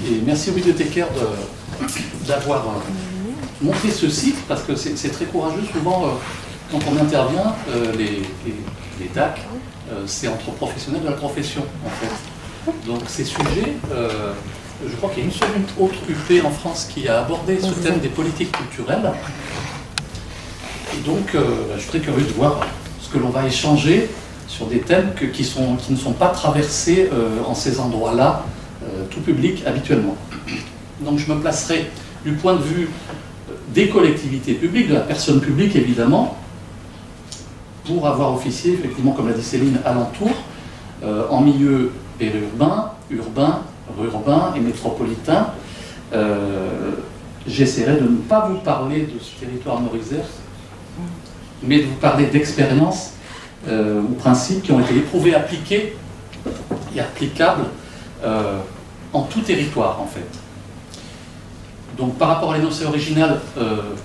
Et merci aux bibliothécaires d'avoir montré ce site, parce que c'est très courageux. Souvent, quand on intervient, les DAC, c'est entre professionnels de la profession, en fait. Donc ces sujets, je crois qu'il y a une seule autre UP en France qui a abordé ce thème des politiques culturelles. Et donc, je suis très curieux de voir ce que l'on va échanger sur des thèmes qui ne sont pas traversés en ces endroits-là, tout public habituellement. Donc je me placerai du point de vue des collectivités publiques, de la personne publique évidemment, pour avoir officié, effectivement, comme l'a dit Céline, alentour, en milieu périurbain, urbain, rurbain et métropolitain. J'essaierai de ne pas vous parler de ce territoire mauriçais, mais de vous parler d'expériences ou principes qui ont été éprouvés, appliqués et applicables en tout territoire, en fait. Donc, par rapport à l'énoncé original,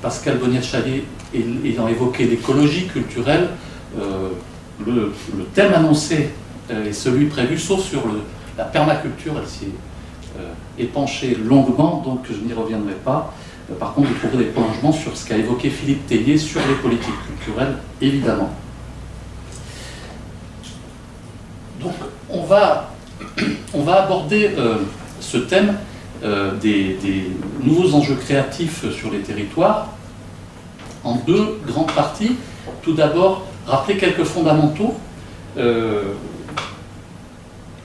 Pascal Bonnier-Challet ayant évoqué l'écologie culturelle, le thème annoncé est celui prévu, sauf sur la permaculture. Elle s'y est épanchée longuement, donc je n'y reviendrai pas. Par contre, vous trouverez des prolongements sur ce qu'a évoqué Philippe Tellier sur les politiques culturelles, évidemment. Donc, on va aborder ce thème des nouveaux enjeux créatifs sur les territoires en deux grandes parties. Tout d'abord, rappeler quelques fondamentaux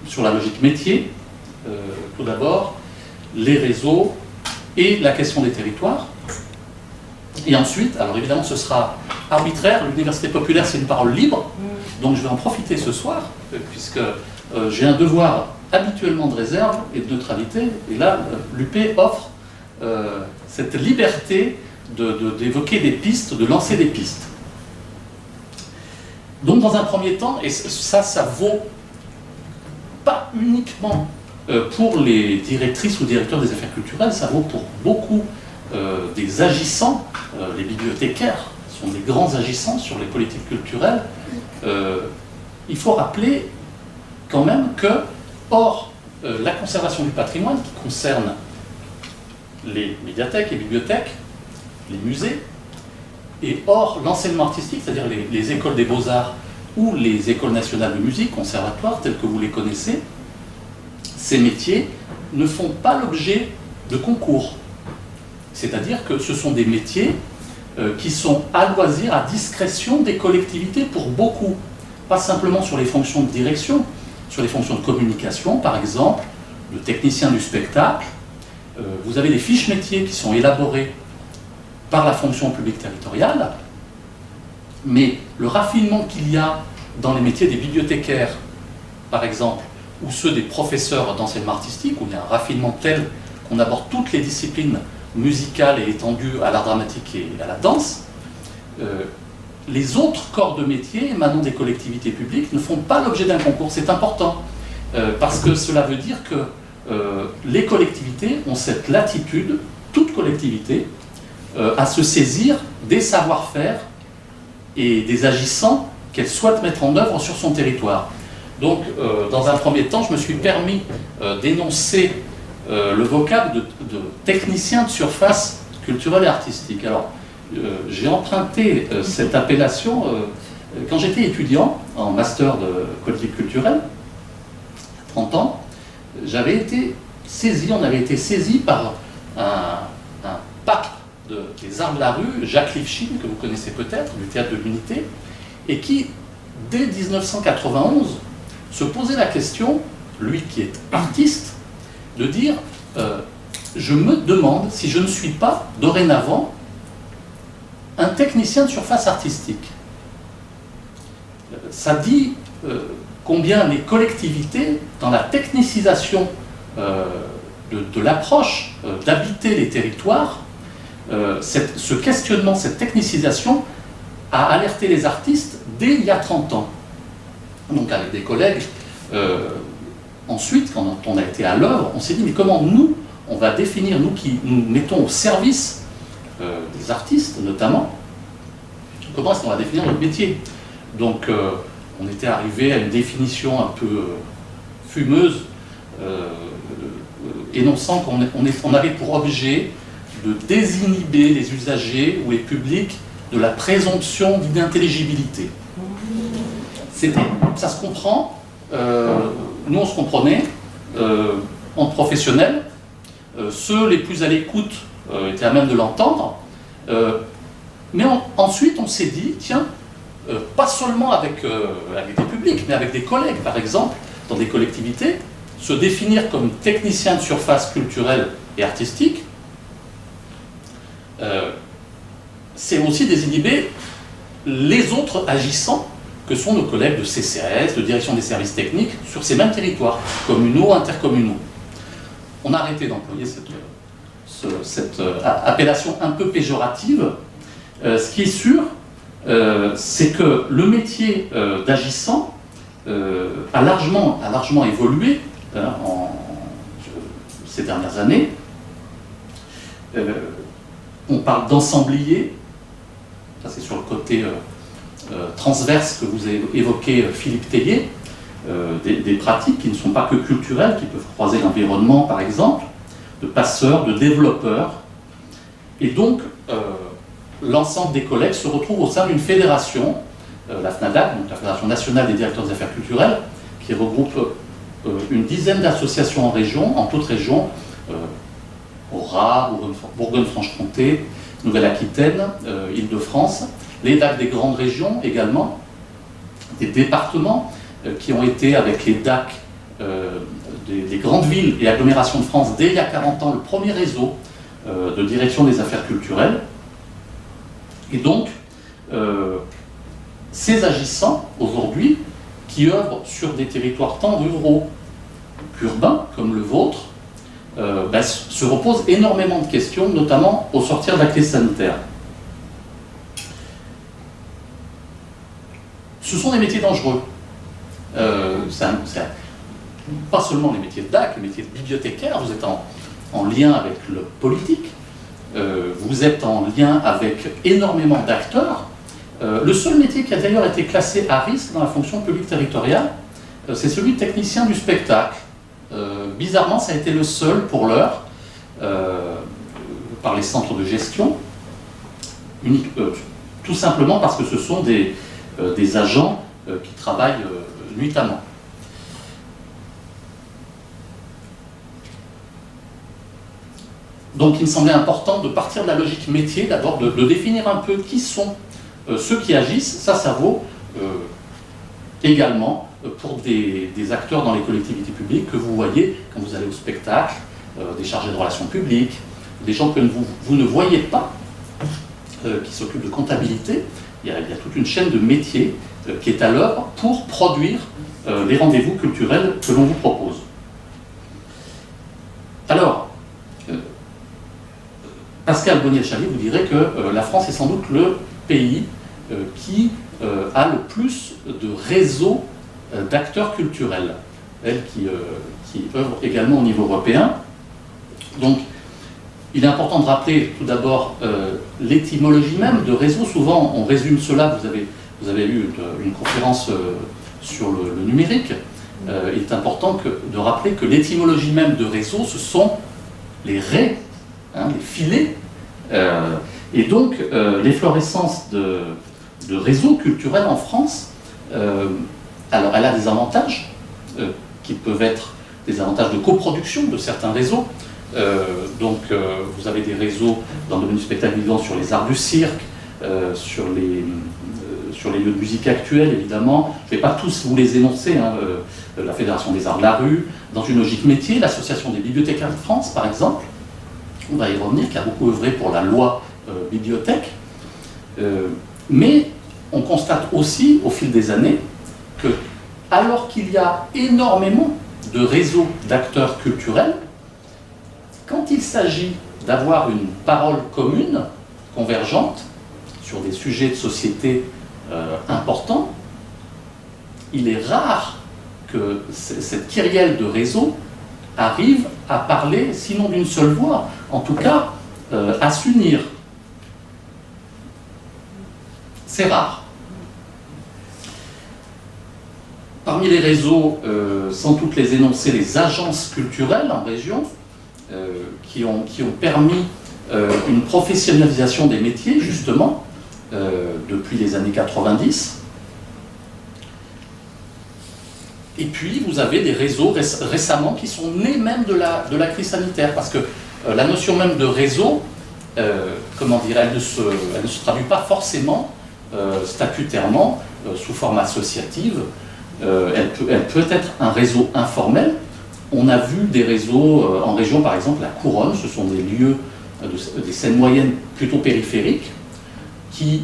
sur la logique métier. Tout d'abord, les réseaux et la question des territoires. Et ensuite, alors évidemment ce sera arbitraire, l'université populaire c'est une parole libre, donc je vais en profiter ce soir, puisque j'ai un devoir habituellement de réserve et de neutralité, et là l'UP offre cette liberté d'évoquer des pistes, de lancer des pistes. Donc dans un premier temps, et ça vaut pas uniquement pour les directrices ou directeurs des affaires culturelles, ça vaut pour beaucoup des agissants, les bibliothécaires sont des grands agissants sur les politiques culturelles. Il faut rappeler quand même que, hors la conservation du patrimoine, qui concerne les médiathèques, les bibliothèques, les musées, et hors l'enseignement artistique, c'est-à-dire les écoles des beaux-arts ou les écoles nationales de musique, conservatoires, telles que vous les connaissez, ces métiers ne font pas l'objet de concours. C'est-à-dire que ce sont des métiers qui sont à loisir, à discrétion des collectivités pour beaucoup. Pas simplement sur les fonctions de direction, sur les fonctions de communication, par exemple, de technicien du spectacle. Vous avez des fiches métiers qui sont élaborées par la fonction publique territoriale, mais le raffinement qu'il y a dans les métiers des bibliothécaires, par exemple, ou ceux des professeurs d'enseignement artistique, où il y a un raffinement tel qu'on aborde toutes les disciplines musicales et étendues à l'art dramatique et à la danse, les autres corps de métier émanant des collectivités publiques ne font pas l'objet d'un concours. C'est important, parce que cela veut dire que les collectivités ont cette latitude, toute collectivité, à se saisir des savoir-faire et des agissants qu'elle souhaite mettre en œuvre sur son territoire. Donc, dans un premier temps, je me suis permis d'énoncer le vocable de technicien de surface culturelle et artistique. Alors, j'ai emprunté cette appellation quand j'étais étudiant en master de politique culturelle, il y a 30 ans. On avait été saisi par un pape des arts de la rue, Jacques Lifshitz, que vous connaissez peut-être, du théâtre de l'Unité, et qui, dès 1991, se posait la question, lui qui est artiste, de dire je me demande si je ne suis pas, dorénavant, un technicien de surface artistique. Ça dit combien les collectivités, dans la technicisation de l'approche d'habiter les territoires, ce questionnement, cette technicisation a alerté les artistes dès il y a 30 ans. Donc avec des collègues, ensuite, quand on a été à l'œuvre, on s'est dit, mais comment nous, on va définir, nous qui nous mettons au service des artistes notamment, comment est-ce qu'on va définir notre métier? Donc on était arrivé à une définition un peu fumeuse énonçant qu'on avait pour objet de désinhiber les usagers ou les publics de la présomption d'inintelligibilité. Ça se comprend, nous on se comprenait, entre professionnels, ceux les plus à l'écoute étaient à même de l'entendre, mais ensuite on s'est dit, tiens, pas seulement avec des publics, mais avec des collègues par exemple, dans des collectivités, se définir comme technicien de surface culturelle et artistique, c'est aussi désinhiber les autres agissants que sont nos collègues de CCAS, de direction des services techniques, sur ces mêmes territoires, communaux, intercommunaux. On a arrêté d'employer cette appellation un peu péjorative. Ce qui est sûr, c'est que le métier d'agissant a largement évolué ces dernières années. On parle d'ensemblier, ça c'est sur le côté transverse que vous avez évoqué, Philippe Tellier, des pratiques qui ne sont pas que culturelles, qui peuvent croiser l'environnement par exemple, de passeurs, de développeurs. Et donc, l'ensemble des collègues se retrouvent au sein d'une fédération, la FNADAC, donc la Fédération nationale des directeurs des affaires culturelles, qui regroupe une dizaine d'associations en région, en toute région, Auras, Bourgogne-Franche-Comté, Nouvelle-Aquitaine, Île-de-France, les DAC des grandes régions également, des départements qui ont été avec les DAC des grandes villes et agglomérations de France dès il y a 40 ans le premier réseau de direction des affaires culturelles. Et donc, ces agissants, aujourd'hui, qui œuvrent sur des territoires tant ruraux qu'urbains, comme le vôtre, se reposent énormément de questions, notamment au sortir de la crise sanitaire. Ce sont des métiers dangereux. Pas seulement les métiers de DAC, les métiers de bibliothécaire, vous êtes en lien avec le politique, vous êtes en lien avec énormément d'acteurs. Le seul métier qui a d'ailleurs été classé à risque dans la fonction publique territoriale, c'est celui de technicien du spectacle. Bizarrement, ça a été le seul pour l'heure, par les centres de gestion, tout simplement parce que ce sont des agents qui travaillent nuitamment. Donc il me semblait important de partir de la logique métier, d'abord de définir un peu qui sont ceux qui agissent. Ça vaut également pour des acteurs dans les collectivités publiques que vous voyez quand vous allez au spectacle, des chargés de relations publiques, des gens que vous ne voyez pas, qui s'occupent de comptabilité. Il y a toute une chaîne de métiers qui est à l'œuvre pour produire les rendez-vous culturels que l'on vous propose. Alors, Pascal Bonnier-Chaly vous dirait que la France est sans doute le pays qui a le plus de réseaux d'acteurs culturels, elle qui œuvre également au niveau européen. Donc, il est important de rappeler tout d'abord l'étymologie même de réseau. Souvent, on résume cela, vous avez eu une conférence sur le numérique. Il est important de rappeler que l'étymologie même de réseau, ce sont les raies, les filets. Et donc, l'efflorescence de réseaux culturels en France, alors elle a des avantages qui peuvent être des avantages de coproduction de certains réseaux. Vous avez des réseaux dans le domaine du spectacle vivant sur les arts du cirque, sur les lieux de musique actuels évidemment. Je ne vais pas tous vous les énoncer, la Fédération des arts de la rue, dans une logique métier, l'Association des bibliothécaires de France par exemple, on va y revenir, qui a beaucoup œuvré pour la loi bibliothèque. Mais on constate aussi au fil des années que, alors qu'il y a énormément de réseaux d'acteurs culturels, quand il s'agit d'avoir une parole commune, convergente, sur des sujets de société importants, il est rare que cette kyrielle de réseaux arrive à parler, sinon d'une seule voix, en tout cas à s'unir. C'est rare. Parmi les réseaux, sans toutes les énoncer, les agences culturelles en région, qui ont permis une professionnalisation des métiers, justement, depuis les années 90. Et puis, vous avez des réseaux récemment qui sont nés même de la crise sanitaire, parce que la notion même de réseau, comment dire, elle ne se traduit pas forcément statutairement sous forme associative. Elle peut être un réseau informel. On a vu des réseaux en région, par exemple la Couronne, ce sont des lieux, des scènes moyennes plutôt périphériques, qui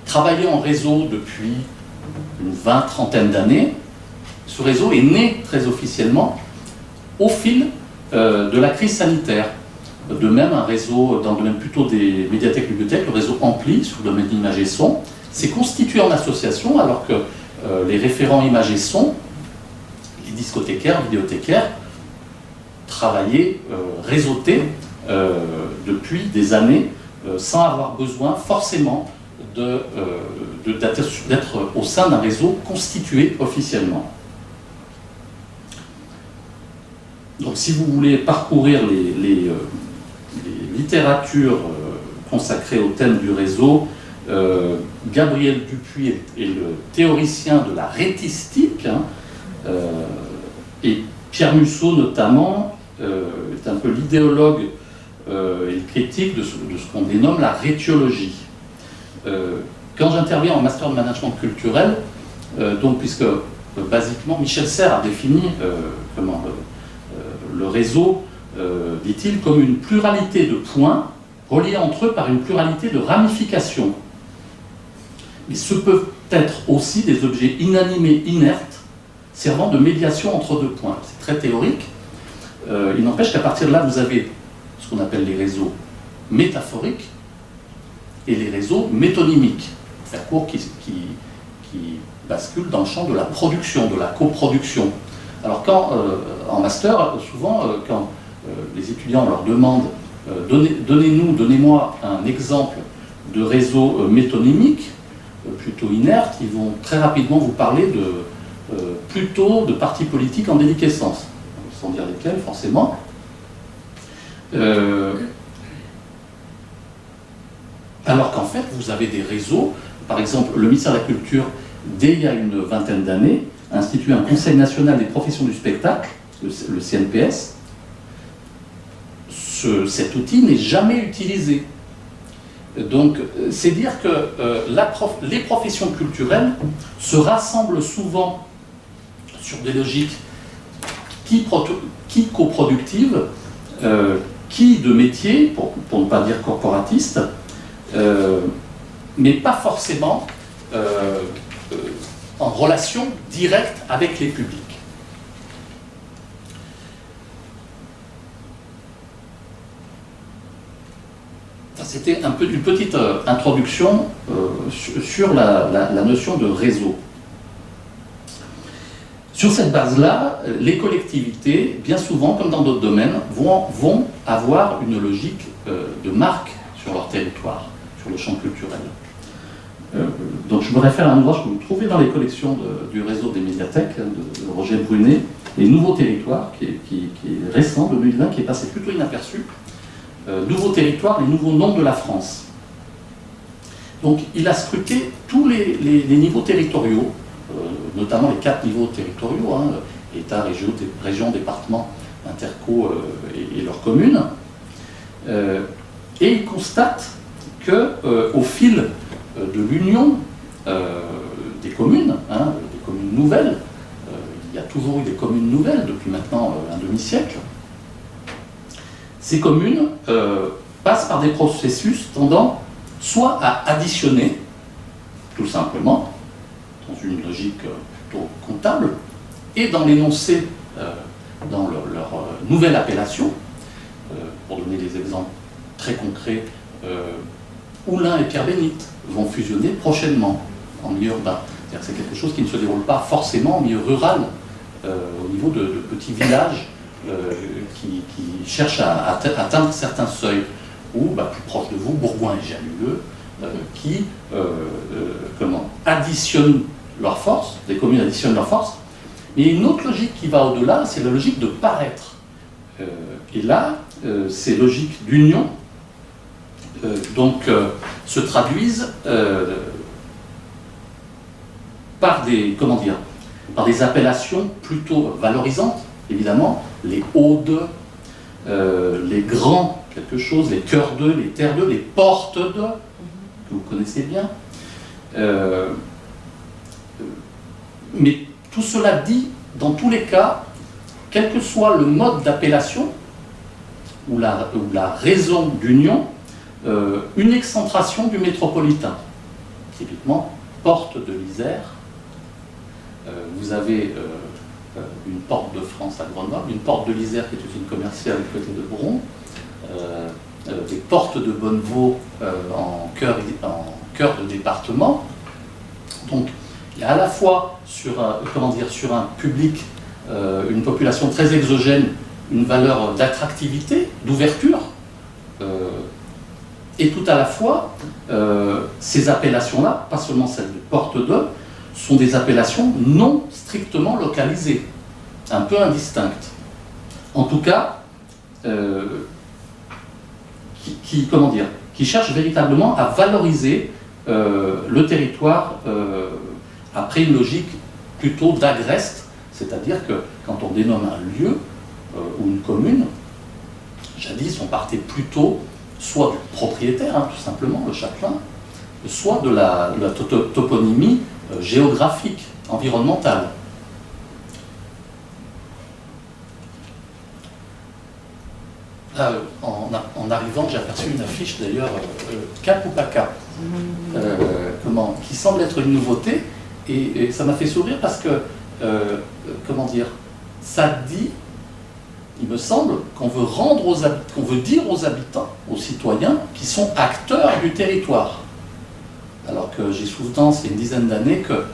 travaillaient en réseau depuis une trentaine d'années. Ce réseau est né très officiellement au fil de la crise sanitaire. De même, un réseau dans le domaine plutôt des médiathèques-bibliothèques, le réseau Ampli, sur le domaine d'image et son, s'est constitué en association, alors que les référents image et son, les discothécaires, vidéothécaires, travaillaient, réseautés depuis des années, sans avoir besoin forcément d'être au sein d'un réseau constitué officiellement. Donc si vous voulez parcourir les littératures consacrées au thème du réseau, Gabriel Dupuy est le théoricien de la rétistique, et Pierre Musso notamment est un peu l'idéologue et le critique de ce qu'on dénomme la rétiologie. Quand j'interviens en master de management culturel, donc puisque basiquement Michel Serres a défini le réseau, dit-il, comme une pluralité de points reliés entre eux par une pluralité de ramifications. Mais ce peuvent être aussi des objets inanimés, inertes, servant de médiation entre deux points. C'est très théorique. Il n'empêche qu'à partir de là, vous avez ce qu'on appelle les réseaux métaphoriques et les réseaux métonymiques, pour faire court, qui basculent dans le champ de la production, de la coproduction. Alors quand, en master, souvent, quand les étudiants leur demandent donnez-moi un exemple de réseau métonymique, plutôt inerte, ils vont très rapidement vous parler plutôt de partis politiques en déliquescence, sans dire lesquels forcément. Alors qu'en fait, vous avez des réseaux, par exemple, le ministère de la Culture, dès il y a une vingtaine d'années, a institué un Conseil national des professions du spectacle, le CNPS. Cet outil n'est jamais utilisé. Donc, c'est dire que les professions culturelles se rassemblent souvent sur des logiques qui coproductives, qui de métiers, pour ne pas dire corporatistes, mais pas forcément en relation directe avec les publics. C'était une petite introduction sur la notion de réseau. Sur cette base-là, les collectivités, bien souvent, comme dans d'autres domaines, vont avoir une logique de marque sur leur territoire, sur le champ culturel. Donc je me réfère à un ouvrage que vous trouvez dans les collections du réseau des médiathèques, de Roger Brunet, Les Nouveaux Territoires, qui est récent, de 2020, qui est passé plutôt inaperçu. Nouveaux territoires, les nouveaux noms de la France. Donc il a scruté tous les niveaux territoriaux, notamment les 4 niveaux territoriaux, État, région, département, interco et leurs communes. Et il constate qu'au fil de l'union des communes nouvelles, il y a toujours eu des communes nouvelles depuis maintenant un demi-siècle, ces communes passent par des processus tendant soit à additionner, tout simplement, dans une logique plutôt comptable, et dans l'énoncé, dans leur nouvelle appellation, pour donner des exemples très concrets, Oulin et Pierre-Bénite vont fusionner prochainement en milieu urbain. C'est-à-dire que c'est quelque chose qui ne se déroule pas forcément en milieu rural, au niveau de petits villages, qui cherchent à atteindre certains seuils, ou plus proche de vous, Bourgoin et Jallueux, qui additionnent leurs forces, des communes additionnent leurs forces, mais il y a une autre logique qui va au-delà, c'est la logique de paraître. Et là, ces logiques d'union se traduisent par des appellations plutôt valorisantes, évidemment, les hauts de, les grands quelque chose, les cœurs de, les terres de, les portes de, que vous connaissez bien. Mais tout cela dit, dans tous les cas, quel que soit le mode d'appellation ou la raison d'union, une excentration du métropolitain. Typiquement, porte de l'Isère. Vous avez une porte de France à Grenoble, une porte de l'Isère qui est une usine commerciale du côté de Bron, des portes de Bonnevaux en cœur de département. Donc, il y a à la fois sur un public, une population très exogène, une valeur d'attractivité, d'ouverture, et tout à la fois, ces appellations-là, pas seulement celles de porte de, sont des appellations non strictement localisées, un peu indistinctes. En tout cas, qui cherchent véritablement à valoriser le territoire après une logique plutôt d'agreste, c'est-à-dire que quand on dénomme un lieu ou une commune, jadis on partait plutôt soit du propriétaire, tout simplement, le châtelain, soit de la toponymie géographique, environnementale. En arrivant, j'ai aperçu une affiche d'ailleurs, Cap ou pas Cap, qui semble être une nouveauté, et ça m'a fait sourire parce que, ça dit, il me semble, qu'on veut dire aux habitants, aux citoyens, qui sont acteurs du territoire. Alors que j'ai souvenance, il y a une dizaine d'années, que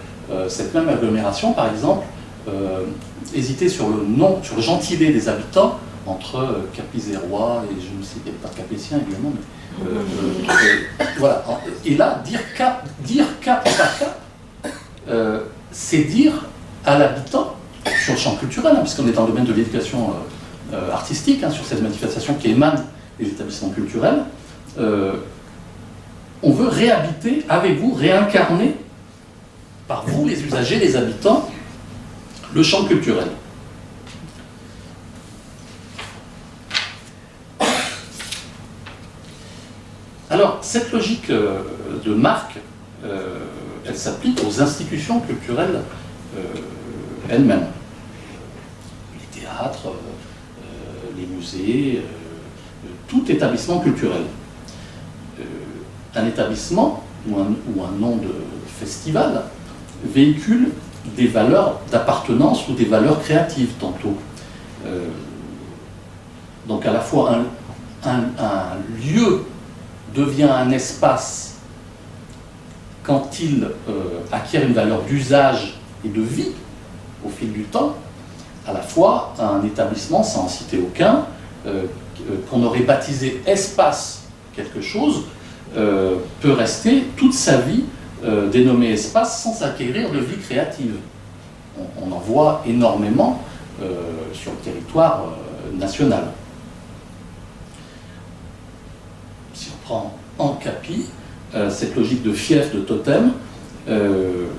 cette même agglomération, par exemple, hésitait sur le nom, sur le gentilé des habitants, entre Cap-Isérois et je ne sais, il n'y avait pas de Capétien évidemment, mais voilà. Et là, dire cap ou pas cap, c'est dire à l'habitant, sur le champ culturel, puisqu'on est dans le domaine de l'éducation artistique, sur cette manifestation qui émane des établissements culturels, on veut réhabiter avec vous, réincarner par vous, les usagers, les habitants, le champ culturel. Alors, cette logique de marque, elle s'applique aux institutions culturelles elles-mêmes. Les théâtres, les musées, tout établissement culturel. Un établissement ou un nom de festival véhicule des valeurs d'appartenance ou des valeurs créatives tantôt. Donc à la fois un lieu devient un espace quand il acquiert une valeur d'usage et de vie au fil du temps, à la fois un établissement, sans en citer aucun, qu'on aurait baptisé espace quelque chose, peut rester toute sa vie dénommé espace sans acquérir de vie créative. On en voit énormément sur le territoire national. Si on prend en Capi, cette logique de fief, de totem, le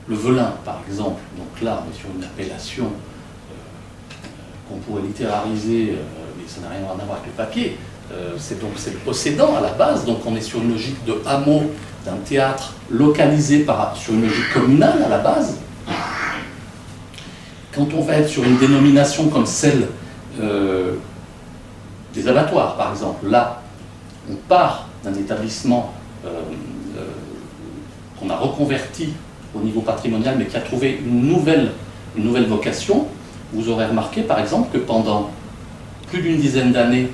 Velin par exemple, donc là on est sur une appellation qu'on pourrait littérariser, mais ça n'a rien à voir avec le papier. C'est le possédant à la base, donc on est sur une logique de hameau d'un théâtre localisé sur une logique communale à la base. Quand on va être sur une dénomination comme celle des abattoirs par exemple, là on part d'un établissement qu'on a reconverti au niveau patrimonial mais qui a trouvé une nouvelle vocation. Vous aurez remarqué par exemple que pendant plus d'une dizaine d'années,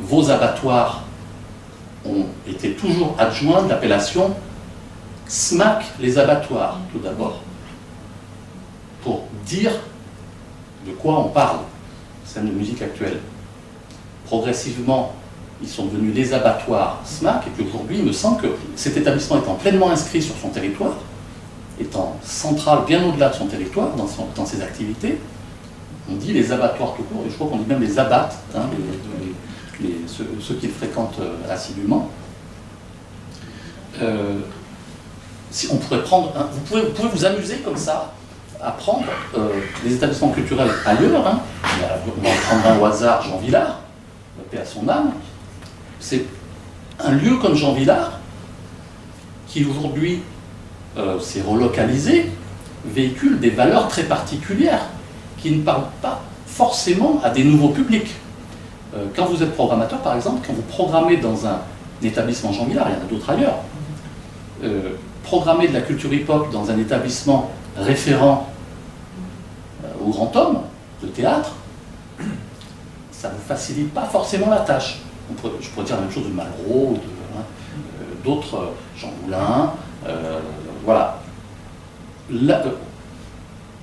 vos abattoirs ont été toujours adjoints de l'appellation SMAC les abattoirs, tout d'abord, pour dire de quoi on parle, scène de musique actuelle. Progressivement, ils sont devenus les abattoirs SMAC, et puis aujourd'hui, il me semble que cet établissement étant pleinement inscrit sur son territoire, étant central bien au-delà de son territoire, dans ses activités, on dit les abattoirs tout court, et je crois qu'on dit même les abattes, hein, ceux qui le fréquentent assidûment. Si on pourrait prendre, hein, vous pouvez vous amuser comme ça à prendre les établissements culturels ailleurs. Hein. On va en prendre un au hasard, Jean Vilar, paix à son âme. C'est un lieu comme Jean Vilar qui aujourd'hui s'est relocalisé, véhicule des valeurs très particulières qui ne parlent pas forcément à des nouveaux publics. Quand vous êtes programmateur, par exemple, quand vous programmez dans un établissement Jean Vilar, il y en a d'autres ailleurs, programmer de la culture hip-hop dans un établissement référent au grand homme, de théâtre, ça ne vous facilite pas forcément la tâche. Je pourrais dire la même chose de Malraux, d'autres, Jean Moulin, voilà. Là,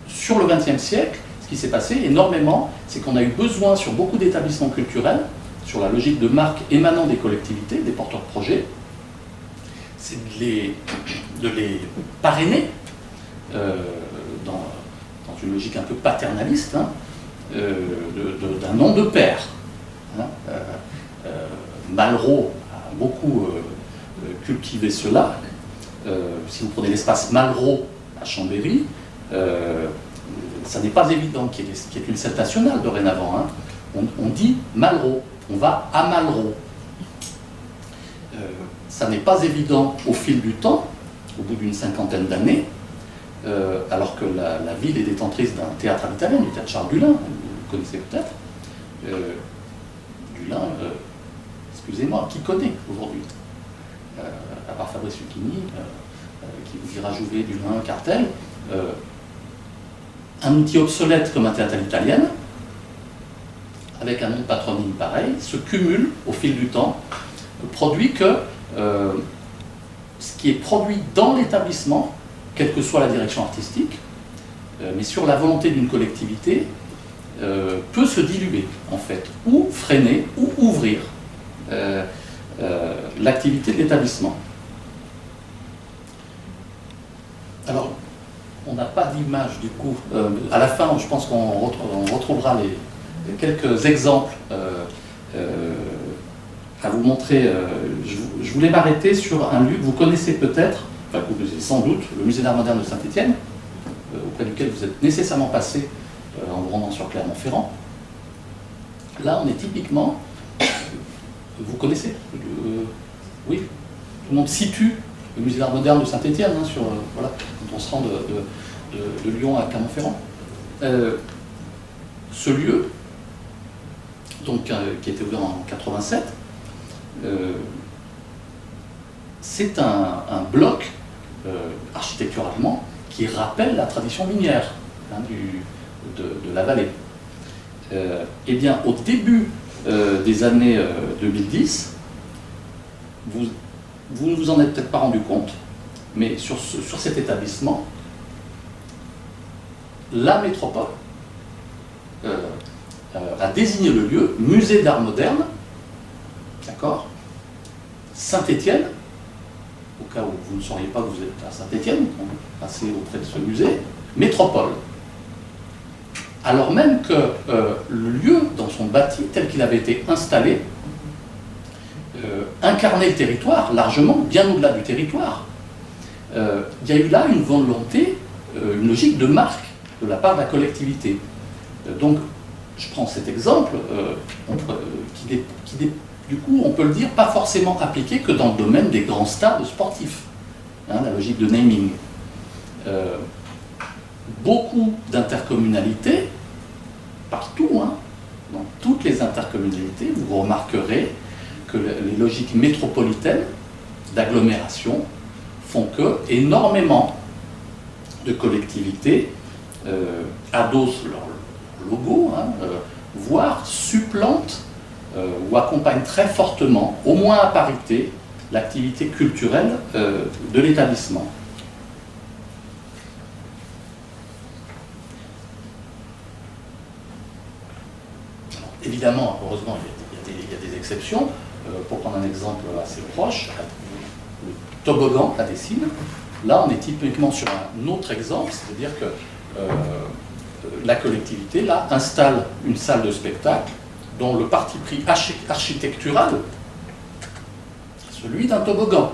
sur le XXe siècle, ce qui s'est passé énormément, c'est qu'on a eu besoin sur beaucoup d'établissements culturels, sur la logique de marque émanant des collectivités, des porteurs de projets, c'est de les parrainer dans une logique un peu paternaliste, hein, d'un nom de père. Hein. Malraux a beaucoup cultivé cela. Si vous prenez l'espace Malraux à Chambéry, ça n'est pas évident qu'il y ait une scène nationale dorénavant. Hein. On dit Malraux, on va à Malraux. Ça n'est pas évident au fil du temps, au bout d'une cinquantaine d'années, alors que la ville est détentrice d'un théâtre à l'italienne, du théâtre Charles Dullin, vous connaissez peut-être. Dullin, excusez-moi, qui connaît aujourd'hui, à part Fabrice Lucchini, qui vous dira Jouvet, Dullin, Cartel, un outil obsolète comme un théâtre à l'italienne, avec un nom de patronyme pareil, se cumule au fil du temps, produit que ce qui est produit dans l'établissement, quelle que soit la direction artistique, mais sur la volonté d'une collectivité, peut se diluer, en fait, ou freiner, ou ouvrir l'activité de l'établissement. Alors, on n'a pas d'image, du coup. À la fin, je pense qu'on retrouvera quelques exemples à vous montrer. Je voulais m'arrêter sur un lieu que vous connaissez peut-être, enfin que vous connaissez sans doute, le musée d'art moderne de Saint-Étienne, auprès duquel vous êtes nécessairement passé en vous rendant sur Clermont-Ferrand. Là, on est typiquement, vous connaissez, oui, tout le monde situe le musée d'art moderne de Saint-Étienne, hein, voilà, quand on se rend de Lyon à Clermont-Ferrand. Ce lieu, donc, qui a été ouvert en 87, c'est un bloc architecturalement qui rappelle la tradition minière, hein, de la vallée. Eh bien, au début des années 2010, vous ne vous en êtes peut-être pas rendu compte, mais sur cet établissement, la métropole a désigné le lieu musée d'art moderne, d'accord, Saint-Étienne, au cas où vous ne sauriez pas que vous êtes à Saint-Étienne, passez auprès de ce musée, métropole. Alors même que le lieu, dans son bâti, tel qu'il avait été installé, incarnait le territoire largement, bien au-delà du territoire. Il y a eu là une volonté, une logique de marque de la part de la collectivité. Donc, je prends cet exemple, du coup, on peut le dire, pas forcément appliqué que dans le domaine des grands stades sportifs, hein, la logique de naming. Beaucoup d'intercommunalités, partout, hein, dans toutes les intercommunalités, vous remarquerez que les logiques métropolitaines d'agglomération font que énormément de collectivités adossent leur logo, hein, voire supplantent ou accompagnent très fortement, au moins à parité, l'activité culturelle de l'établissement. Évidemment, heureusement, il y a des exceptions. Pour prendre un exemple assez proche, le toboggan à Dessines, là on est typiquement sur un autre exemple, c'est-à-dire que la collectivité, là, installe une salle de spectacle dont le parti pris architectural, celui d'un toboggan.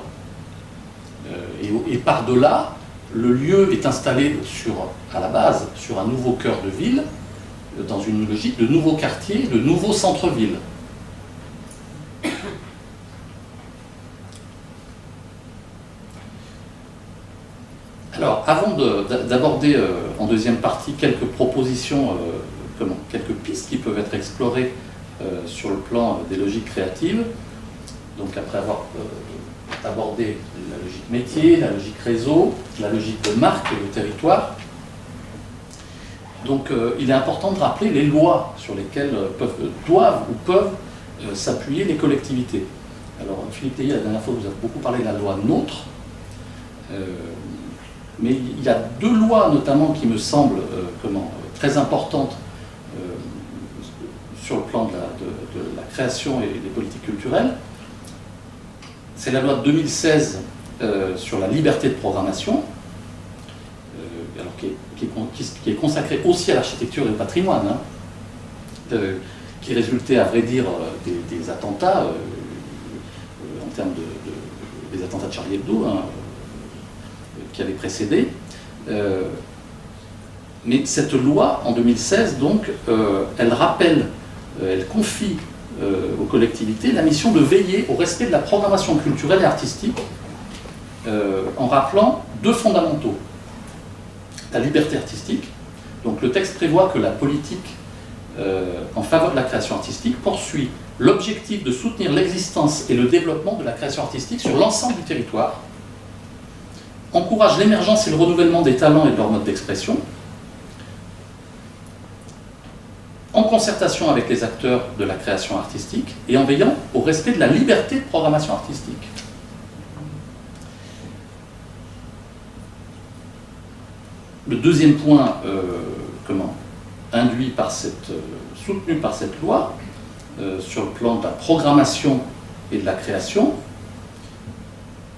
Et par-delà, le lieu est installé à la base sur un nouveau cœur de ville, dans une logique de nouveau quartier, de nouveau centre-ville. Alors, avant d'aborder en deuxième partie quelques propositions, quelques pistes qui peuvent être explorées sur le plan des logiques créatives, donc après avoir abordé la logique métier, la logique réseau, la logique de marque et de territoire, donc il est important de rappeler les lois sur lesquelles doivent ou peuvent s'appuyer les collectivités. Alors, Philippe Théier, la dernière fois, vous avez beaucoup parlé de la loi NOTRe, mais il y a deux lois notamment qui me semblent très importantes sur le plan de la création et des politiques culturelles. C'est la loi de 2016 sur la liberté de programmation, alors qui est consacrée aussi à l'architecture et au patrimoine, qui résultait à vrai dire des attentats, en termes des attentats de Charlie Hebdo, qui avait précédé. Mais cette loi, en 2016, donc, elle rappelle, elle confie aux collectivités la mission de veiller au respect de la programmation culturelle et artistique, en rappelant deux fondamentaux. La liberté artistique. Donc le texte prévoit que la politique en faveur de la création artistique poursuit l'objectif de soutenir l'existence et le développement de la création artistique sur l'ensemble du territoire, encourage l'émergence et le renouvellement des talents et de leurs modes d'expression, en concertation avec les acteurs de la création artistique et en veillant au respect de la liberté de programmation artistique. Le deuxième point induit par soutenu par cette loi, sur le plan de la programmation et de la création,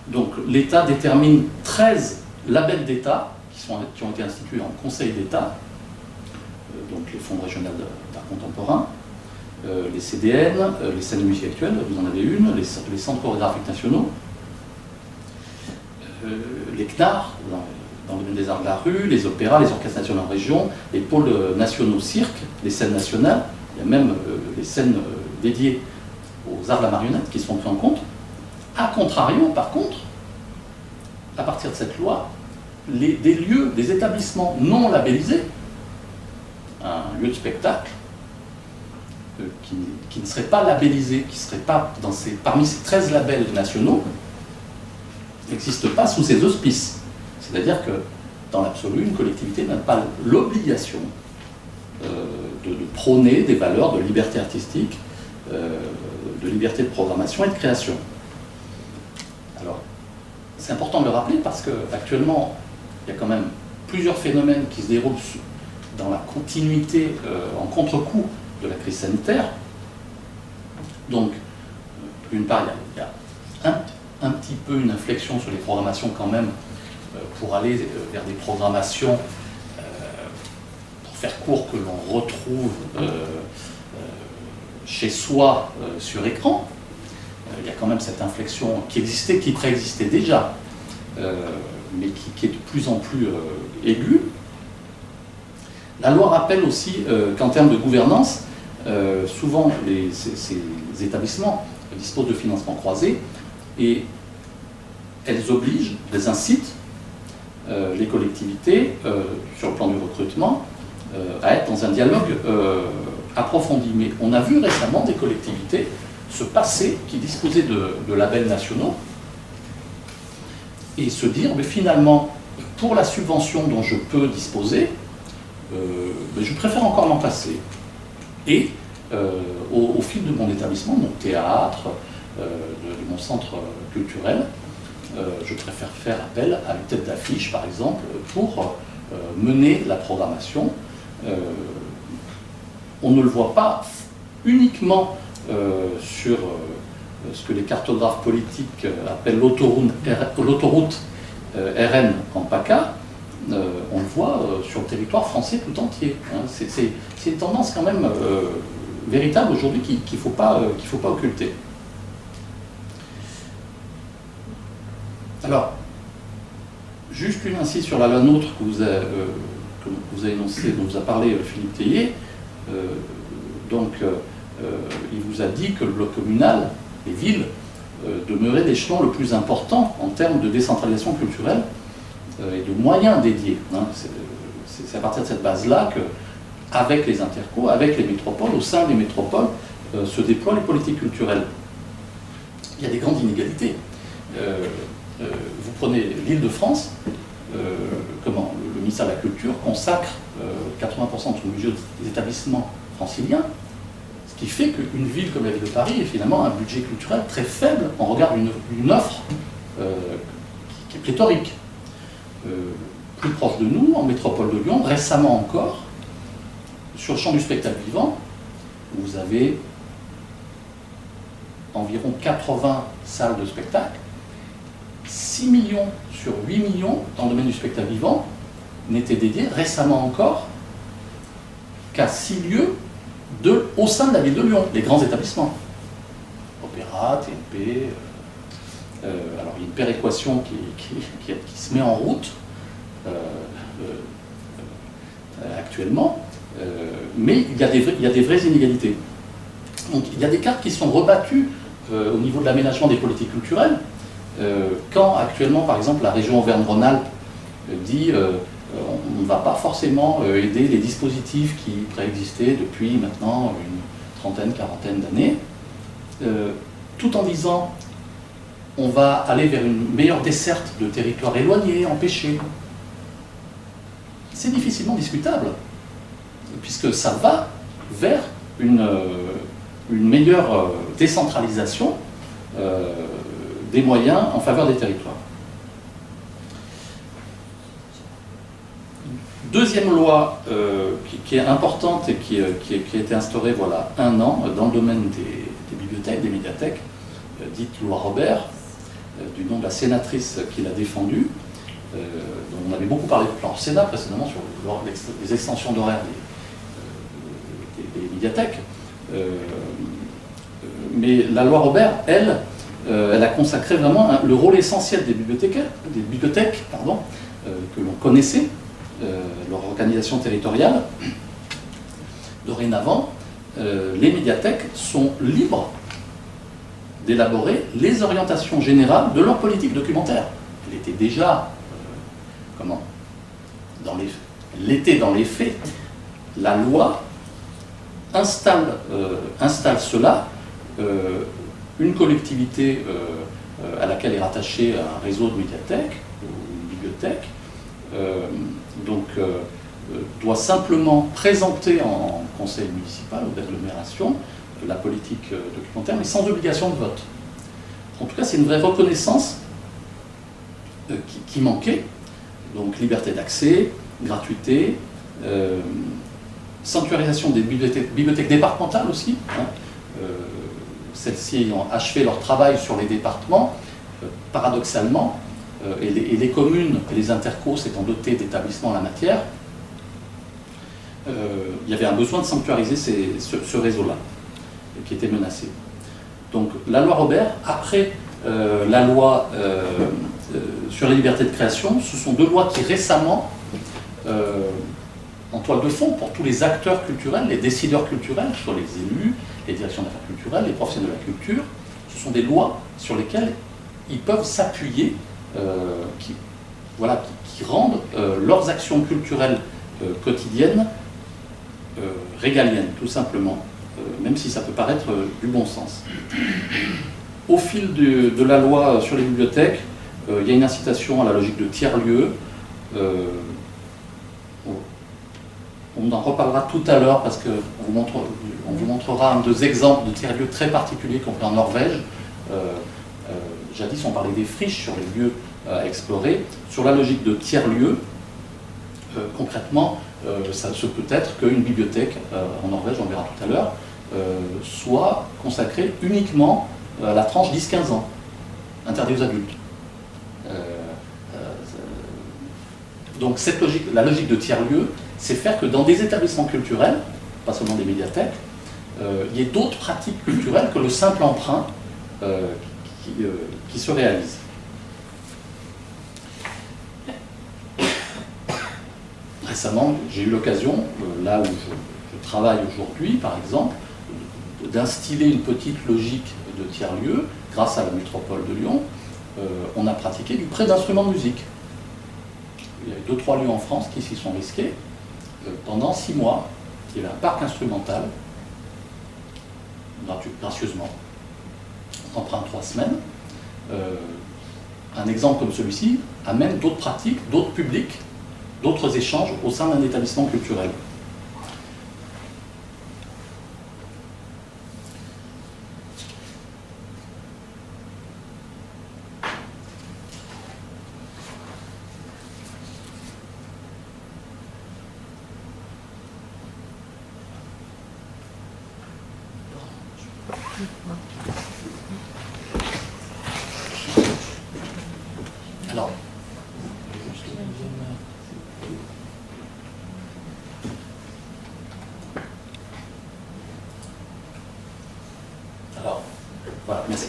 donc l'État détermine 13 labels d'État qui ont été institués en Conseil d'État, donc les fonds régionaux d'art contemporain, les CDN, les scènes de musique actuelle, vous en avez une, les centres chorégraphiques nationaux, les CNAR, dans le domaine des arts de la rue, les opéras, les orchestres nationaux en région, les pôles nationaux cirques, les scènes nationales, il y a même les scènes dédiées aux arts de la marionnette qui sont pris en compte. A contrario, par contre, à partir de cette loi, des lieux, des établissements non labellisés, un lieu de spectacle, qui ne serait pas labellisé, qui ne serait pas parmi ces 13 labels nationaux, n'existe pas sous ces auspices. C'est-à-dire que, dans l'absolu, une collectivité n'a pas l'obligation de prôner des valeurs de liberté artistique, de liberté de programmation et de création. Alors, c'est important de le rappeler parce qu'actuellement, il y a quand même plusieurs phénomènes qui se déroulent dans la continuité, en contre-coup de la crise sanitaire. Donc, d'une part, il y a un petit peu une inflexion sur les programmations quand même, pour aller vers des programmations, pour faire court, que l'on retrouve chez soi sur écran. Il y a quand même cette inflexion qui préexistait déjà, mais qui est de plus en plus aiguë. La loi rappelle aussi qu'en termes de gouvernance, souvent ces établissements disposent de financements croisés et elles obligent, elles incitent les collectivités, sur le plan du recrutement, à être dans un dialogue approfondi. Mais on a vu récemment des collectivités se passer, qui disposaient de labels nationaux, et se dire, mais finalement, pour la subvention dont je peux disposer, je préfère encore m'en passer. Et au fil de mon établissement, mon théâtre, de mon centre culturel, je préfère faire appel à une tête d'affiche, par exemple, pour mener la programmation. On ne le voit pas uniquement sur ce que les cartographes politiques appellent l'autoroute RN en PACA. On le soit sur le territoire français tout entier. Hein. C'est une tendance quand même véritable aujourd'hui qu'il ne faut pas occulter. Alors, juste une incise sur la loi NOTRe que vous avez énoncée, dont vous a parlé Philippe Théier. Il vous a dit que le bloc communal, les villes, demeurait l'échelon le plus important en termes de décentralisation culturelle et de moyens dédiés. Hein. C'est à partir de cette base-là qu'avec les intercos, avec les métropoles, au sein des métropoles, se déploient les politiques culturelles. Il y a des grandes inégalités. Vous prenez l'Île-de-France, le ministère de la Culture consacre 80% de son budget des établissements franciliens, ce qui fait qu'une ville comme la ville de Paris est finalement un budget culturel très faible en regard d'une offre qui est pléthorique. Plus proche de nous, en métropole de Lyon, récemment encore, sur le champ du spectacle vivant, vous avez environ 80 salles de spectacle. 6 millions sur 8 millions dans le domaine du spectacle vivant n'étaient dédiés récemment encore qu'à 6 lieux au sein de la ville de Lyon, les grands établissements. Opéra, TNP, alors il y a une péréquation qui se met en route actuellement, mais il y a des vraies inégalités. Donc il y a des cartes qui sont rebattues au niveau de l'aménagement des politiques culturelles. Quand actuellement, par exemple, la région Auvergne-Rhône-Alpes dit on ne va pas forcément aider les dispositifs qui préexistaient depuis maintenant une trentaine, quarantaine d'années, tout en disant on va aller vers une meilleure desserte de territoires éloignés, empêchés. C'est difficilement discutable, puisque ça va vers une meilleure décentralisation des moyens en faveur des territoires. Deuxième loi qui est importante et qui a été instaurée voilà un an dans le domaine des bibliothèques, des médiathèques, dite loi Robert, du nom de la sénatrice qui l'a défendue, dont on avait beaucoup parlé au Sénat précédemment sur les extensions d'horaires des médiathèques. Mais la loi Robert, elle a consacré vraiment le rôle essentiel des bibliothèques, que l'on connaissait, leur organisation territoriale. Dorénavant, les médiathèques sont libres d'élaborer les orientations générales de leur politique documentaire. Elle était déjà, dans les faits. La loi installe cela. Une collectivité à laquelle est rattaché un réseau de médiathèques ou une bibliothèque doit simplement présenter en conseil municipal ou d'agglomération la politique documentaire, mais sans obligation de vote. En tout cas, c'est une vraie reconnaissance qui manquait. Donc liberté d'accès, gratuité, sanctuarisation des bibliothèques départementales aussi, hein, celles-ci ayant achevé leur travail sur les départements, paradoxalement, et les communes et les intercos s'étant dotés d'établissements en la matière, il y avait un besoin de sanctuariser ce réseau-là, qui était menacé. Donc la loi Robert, après la loi sur les libertés de création, ce sont deux lois qui récemment, en toile de fond pour tous les acteurs culturels, les décideurs culturels, soit les élus, les directions d'affaires culturelles, les professionnels de la culture, ce sont des lois sur lesquelles ils peuvent s'appuyer, qui rendent leurs actions culturelles quotidiennes régaliennes, tout simplement, même si ça peut paraître du bon sens. Au fil de la loi sur les bibliothèques, il y a une incitation à la logique de tiers-lieu. On en reparlera tout à l'heure parce qu'on vous montrera deux exemples de tiers-lieux très particuliers qu'on fait en Norvège. Jadis, on parlait des friches sur les lieux à explorer. Sur la logique de tiers-lieux, concrètement, ça se peut être qu'une bibliothèque en Norvège, on verra tout à l'heure, soit consacrée uniquement à la tranche 10-15 ans, interdit aux adultes. Donc cette logique, la logique de tiers-lieu, c'est faire que dans des établissements culturels, pas seulement des médiathèques, il y ait d'autres pratiques culturelles que le simple emprunt qui se réalise. Récemment, j'ai eu l'occasion, là où je travaille aujourd'hui, par exemple, d'instiller une petite logique de tiers-lieu grâce à la métropole de Lyon. On a pratiqué du prêt d'instruments de musique. Il y avait 2-3 lieux en France qui s'y sont risqués. Pendant 6 mois, il y avait un parc instrumental, gracieusement. On emprunte 3 semaines. Un exemple comme celui-ci amène d'autres pratiques, d'autres publics, d'autres échanges au sein d'un établissement culturel. Alors, voilà, merci.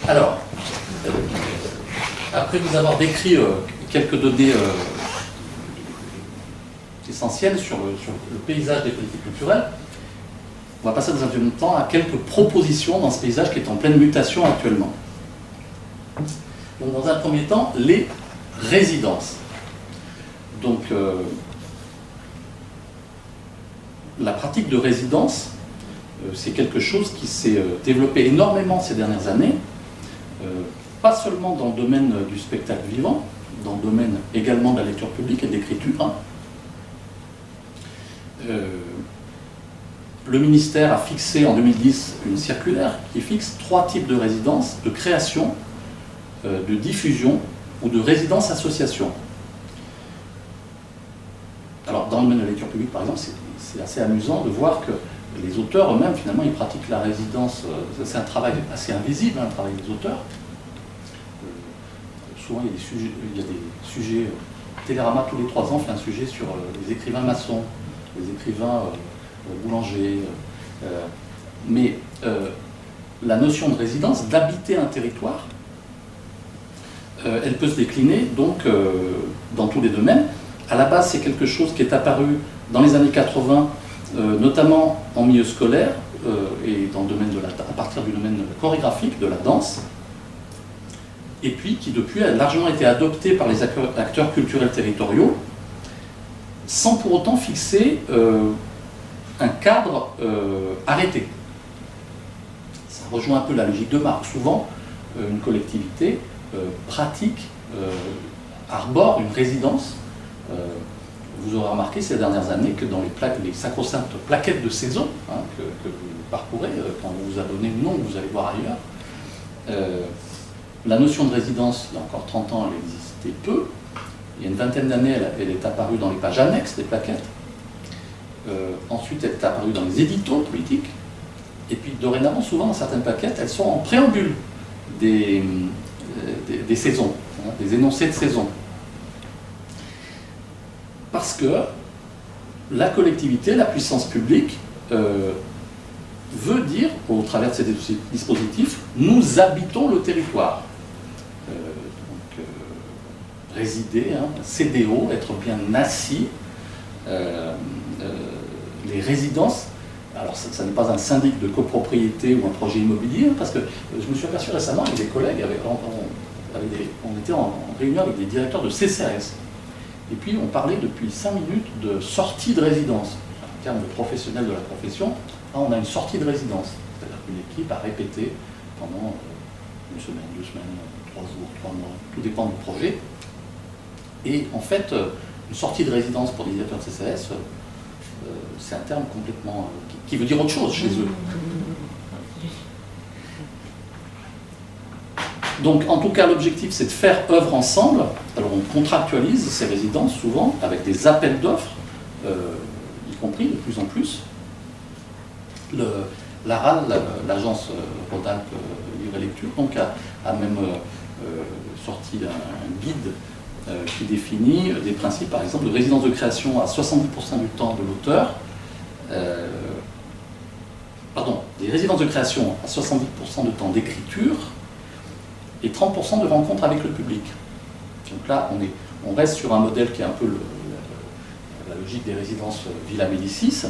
Alors, après vous avoir décrit quelques données essentielles sur le paysage des politiques culturelles, on va passer dans un deuxième temps à quelques propositions dans ce paysage qui est en pleine mutation actuellement. Donc, dans un premier temps, les résidences. Donc, la pratique de résidence, c'est quelque chose qui s'est développé énormément ces dernières années, pas seulement dans le domaine du spectacle vivant, dans le domaine également de la lecture publique et de l'écriture. Le ministère a fixé en 2010 une circulaire qui fixe 3 types de résidences: de création, de diffusion ou de résidence association. Alors dans le domaine de la lecture publique par exemple, c'est assez amusant de voir que les auteurs eux-mêmes finalement ils pratiquent la résidence, c'est un travail assez invisible, le travail des auteurs. Souvent il y a des sujets, Télérama tous les 3 ans fait un sujet sur les écrivains maçons, les écrivains boulangers, mais la notion de résidence, d'habiter un territoire, elle peut se décliner donc dans tous les domaines. À la base, c'est quelque chose qui est apparu dans les années 80, notamment en milieu scolaire et dans le domaine à partir du domaine chorégraphique, de la danse, et puis qui depuis a largement été adopté par les acteurs culturels territoriaux, sans pour autant fixer un cadre arrêté. Ça rejoint un peu la logique de Marc. Souvent, une collectivité pratique, arbore une résidence. Vous aurez remarqué ces dernières années que dans les sacro-saintes plaquettes de saison que vous parcourez, quand on vous a donné le nom, vous allez voir ailleurs, la notion de résidence, il y a encore 30 ans, elle existait peu. Il y a une vingtaine d'années, elle est apparue dans les pages annexes des plaquettes. Ensuite, elle est apparue dans les éditos politiques. Et puis, dorénavant, souvent, dans certaines plaquettes, elles sont en préambule des saisons, des énoncés de saison. Parce que la collectivité, la puissance publique, veut dire, au travers de ces dispositifs, nous habitons le territoire. Résider, CDO, être bien assis. Les résidences, alors ça n'est pas un syndic de copropriété ou un projet immobilier, parce que je me suis aperçu récemment avec des collègues, on était en réunion avec des directeurs de CCRS, et puis on parlait depuis 5 minutes de sortie de résidence, en termes de professionnels de la profession. On a une sortie de résidence, c'est-à-dire qu'une équipe a répété pendant 1 semaine, 2 semaines, 3 jours, 3 mois, tout dépend du projet. Et en fait, une sortie de résidence pour les directeurs de CCRS, c'est un terme complètement qui veut dire autre chose chez eux. Donc, en tout cas, l'objectif, c'est de faire œuvre ensemble. Alors, on contractualise ces résidences, souvent, avec des appels d'offres, y compris de plus en plus. L'ARAL, l'agence Rhône-Alpes Livre et Lecture, donc, a même sorti un guide qui définit des principes, par exemple, de résidence de création à 70% du temps de l'auteur, des résidences de création à 70% de temps d'écriture et 30% de rencontres avec le public. Donc là, on reste sur un modèle qui est un peu la logique des résidences Villa Médicis.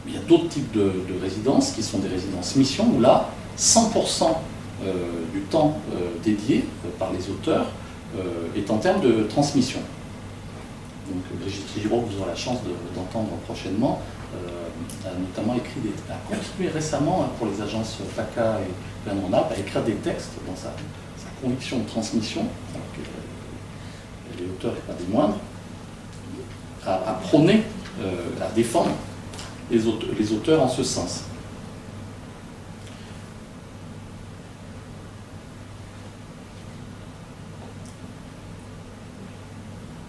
Il y a d'autres types de résidences qui sont des résidences mission, où là, 100% du temps dédié par les auteurs est en termes de transmission. Donc Brigitte Giraud, vous aurez la chance d'entendre prochainement, a notamment a contribué récemment pour les agences PACA et Bernard Naples à écrire des textes dans sa conviction de transmission, alors que les auteurs n'est pas des moindres, à prôner, à défendre les auteurs en ce sens.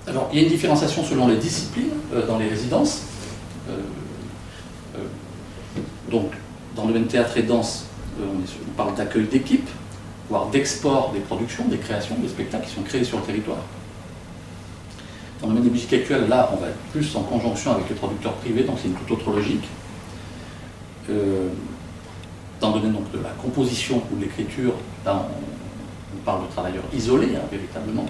Alors, il y a une différenciation selon les disciplines dans les résidences. Donc, dans le domaine théâtre et danse, on parle d'accueil d'équipe, voire d'export des productions, des créations, des spectacles qui sont créés sur le territoire. Dans le domaine des musiques actuelles, là, on va être plus en conjonction avec les producteurs privés, donc c'est une toute autre logique. Dans le domaine donc, de la composition ou de l'écriture, là, on parle de travailleurs isolés, véritablement.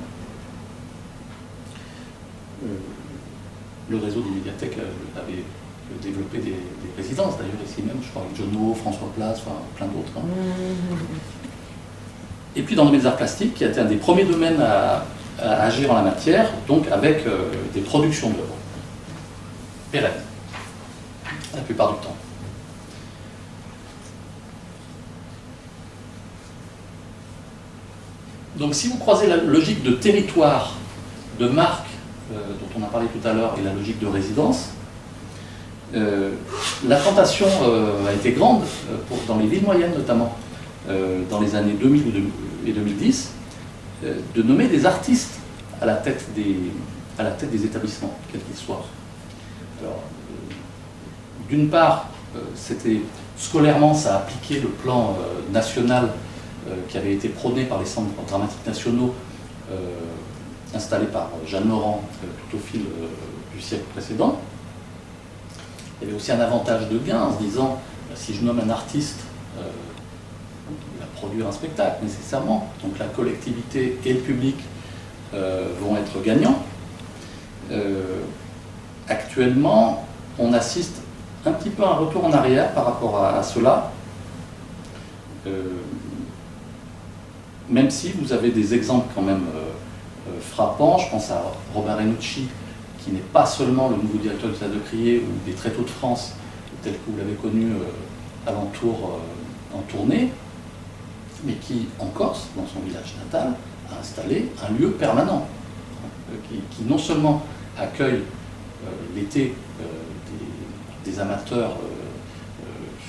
Le réseau des médiathèques avait développé des résidences, d'ailleurs ici même, je crois, avec John Moe, François Place, enfin, plein d'autres. Et puis dans le domaine des arts plastiques, qui a été un des premiers domaines à agir en la matière, donc avec des productions d'œuvres pérennes, la plupart du temps. Donc si vous croisez la logique de territoire, de marque, dont on a parlé tout à l'heure, et la logique de résidence, la tentation a été grande, dans les villes moyennes notamment, dans les années 2000 et 2010, de nommer des artistes à la tête des établissements, quels qu'ils soient. Alors, d'une part, c'était scolairement, ça a appliqué le plan national qui avait été prôné par les centres dramatiques nationaux installés par Jeanne Laurent tout au fil du siècle précédent. Il y avait aussi un avantage de gain en se disant, si je nomme un artiste, il va produire un spectacle nécessairement, donc la collectivité et le public vont être gagnants. Actuellement, on assiste un petit peu à un retour en arrière par rapport à cela, même si vous avez des exemples quand même frappants. Je pense à Robert Renucci, qui n'est pas seulement le nouveau directeur du Théâtre de Crier ou des Tréteaux de France, tel que vous l'avez connu alentour en tournée, mais qui, en Corse, dans son village natal, a installé un lieu permanent, qui non seulement accueille l'été des amateurs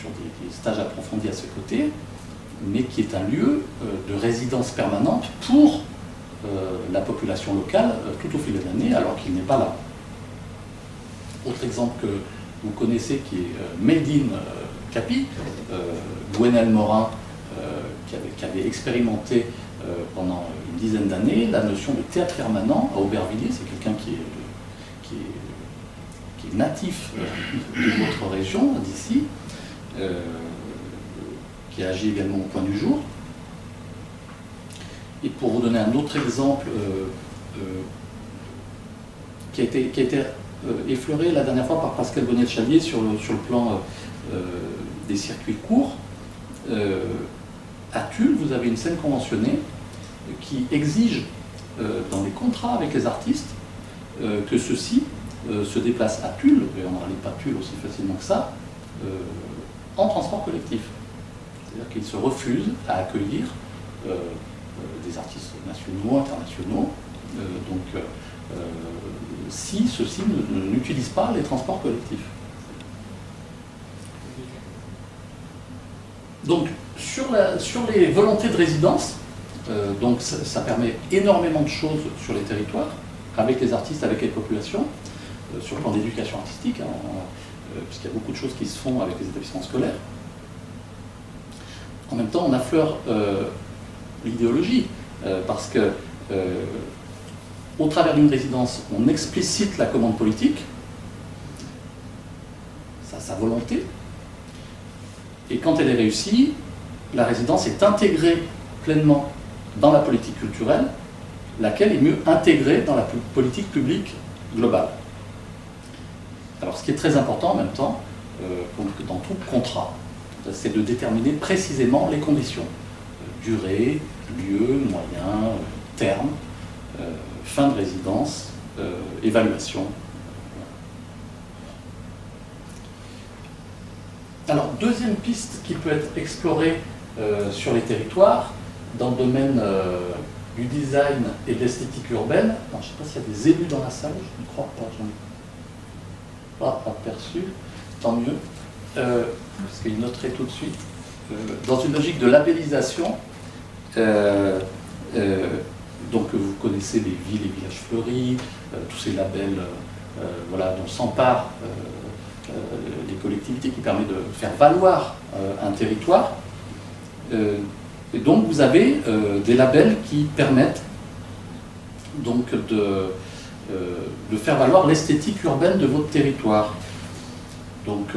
sur des stages approfondis à ses côtés, mais qui est un lieu de résidence permanente pour la population locale tout au fil de l'année, alors qu'il n'est pas là. Autre exemple que vous connaissez qui est Made in Capi, Gwenelle Morin, qui avait expérimenté pendant une dizaine d'années la notion de théâtre permanent à Aubervilliers. C'est quelqu'un qui est natif de votre région, d'ici, qui agit également au Point du Jour. Et pour vous donner un autre exemple qui a été effleuré la dernière fois par Pascal Bonnet-Chalier sur le plan des circuits courts, à Tulle, vous avez une scène conventionnée qui exige dans les contrats avec les artistes que ceux-ci se déplacent à Tulle, et on n'arrive pas Tulle aussi facilement que ça, en transport collectif. C'est-à-dire qu'ils se refusent à accueillir des artistes nationaux, internationaux, si ceux-ci n'utilisent pas les transports collectifs. Donc, sur les volontés de résidence, donc ça permet énormément de choses sur les territoires, avec les artistes, avec les populations, sur le plan d'éducation artistique, puisqu'il y a beaucoup de choses qui se font avec les établissements scolaires. En même temps, on affleure l'idéologie, parce que au travers d'une résidence, on explicite la commande politique, sa volonté, et quand elle est réussie, la résidence est intégrée pleinement dans la politique culturelle, laquelle est mieux intégrée dans la politique publique globale. Alors ce qui est très important en même temps, comme dans tout contrat, c'est de déterminer précisément les conditions. Durée, lieu, moyen, terme, fin de résidence, évaluation. Alors, deuxième piste qui peut être explorée sur les territoires, dans le domaine du design et de l'esthétique urbaine. Alors, je ne sais pas s'il y a des élus dans la salle, je ne crois pas, j'en ai pas aperçu, tant mieux, parce qu'ils noteraient tout de suite. Dans une logique de labellisation, donc vous connaissez les villes et villages fleuris, tous ces labels voilà, dont s'emparent les collectivités, qui permettent de faire valoir un territoire. Et donc vous avez des labels qui permettent donc de faire valoir l'esthétique urbaine de votre territoire. Donc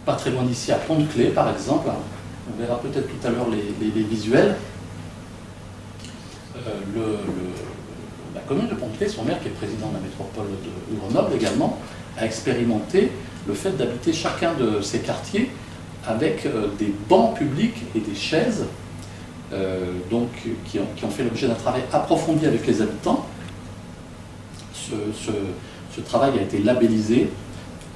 pas très loin d'ici, à Pont-de-Claix par exemple, on verra peut-être tout à l'heure les visuels. La commune de Pont-de-Claix, son maire qui est président de la métropole de Grenoble également, a expérimenté le fait d'habiter chacun de ces quartiers avec des bancs publics et des chaises donc, qui ont fait l'objet d'un travail approfondi avec les habitants. Ce travail a été labellisé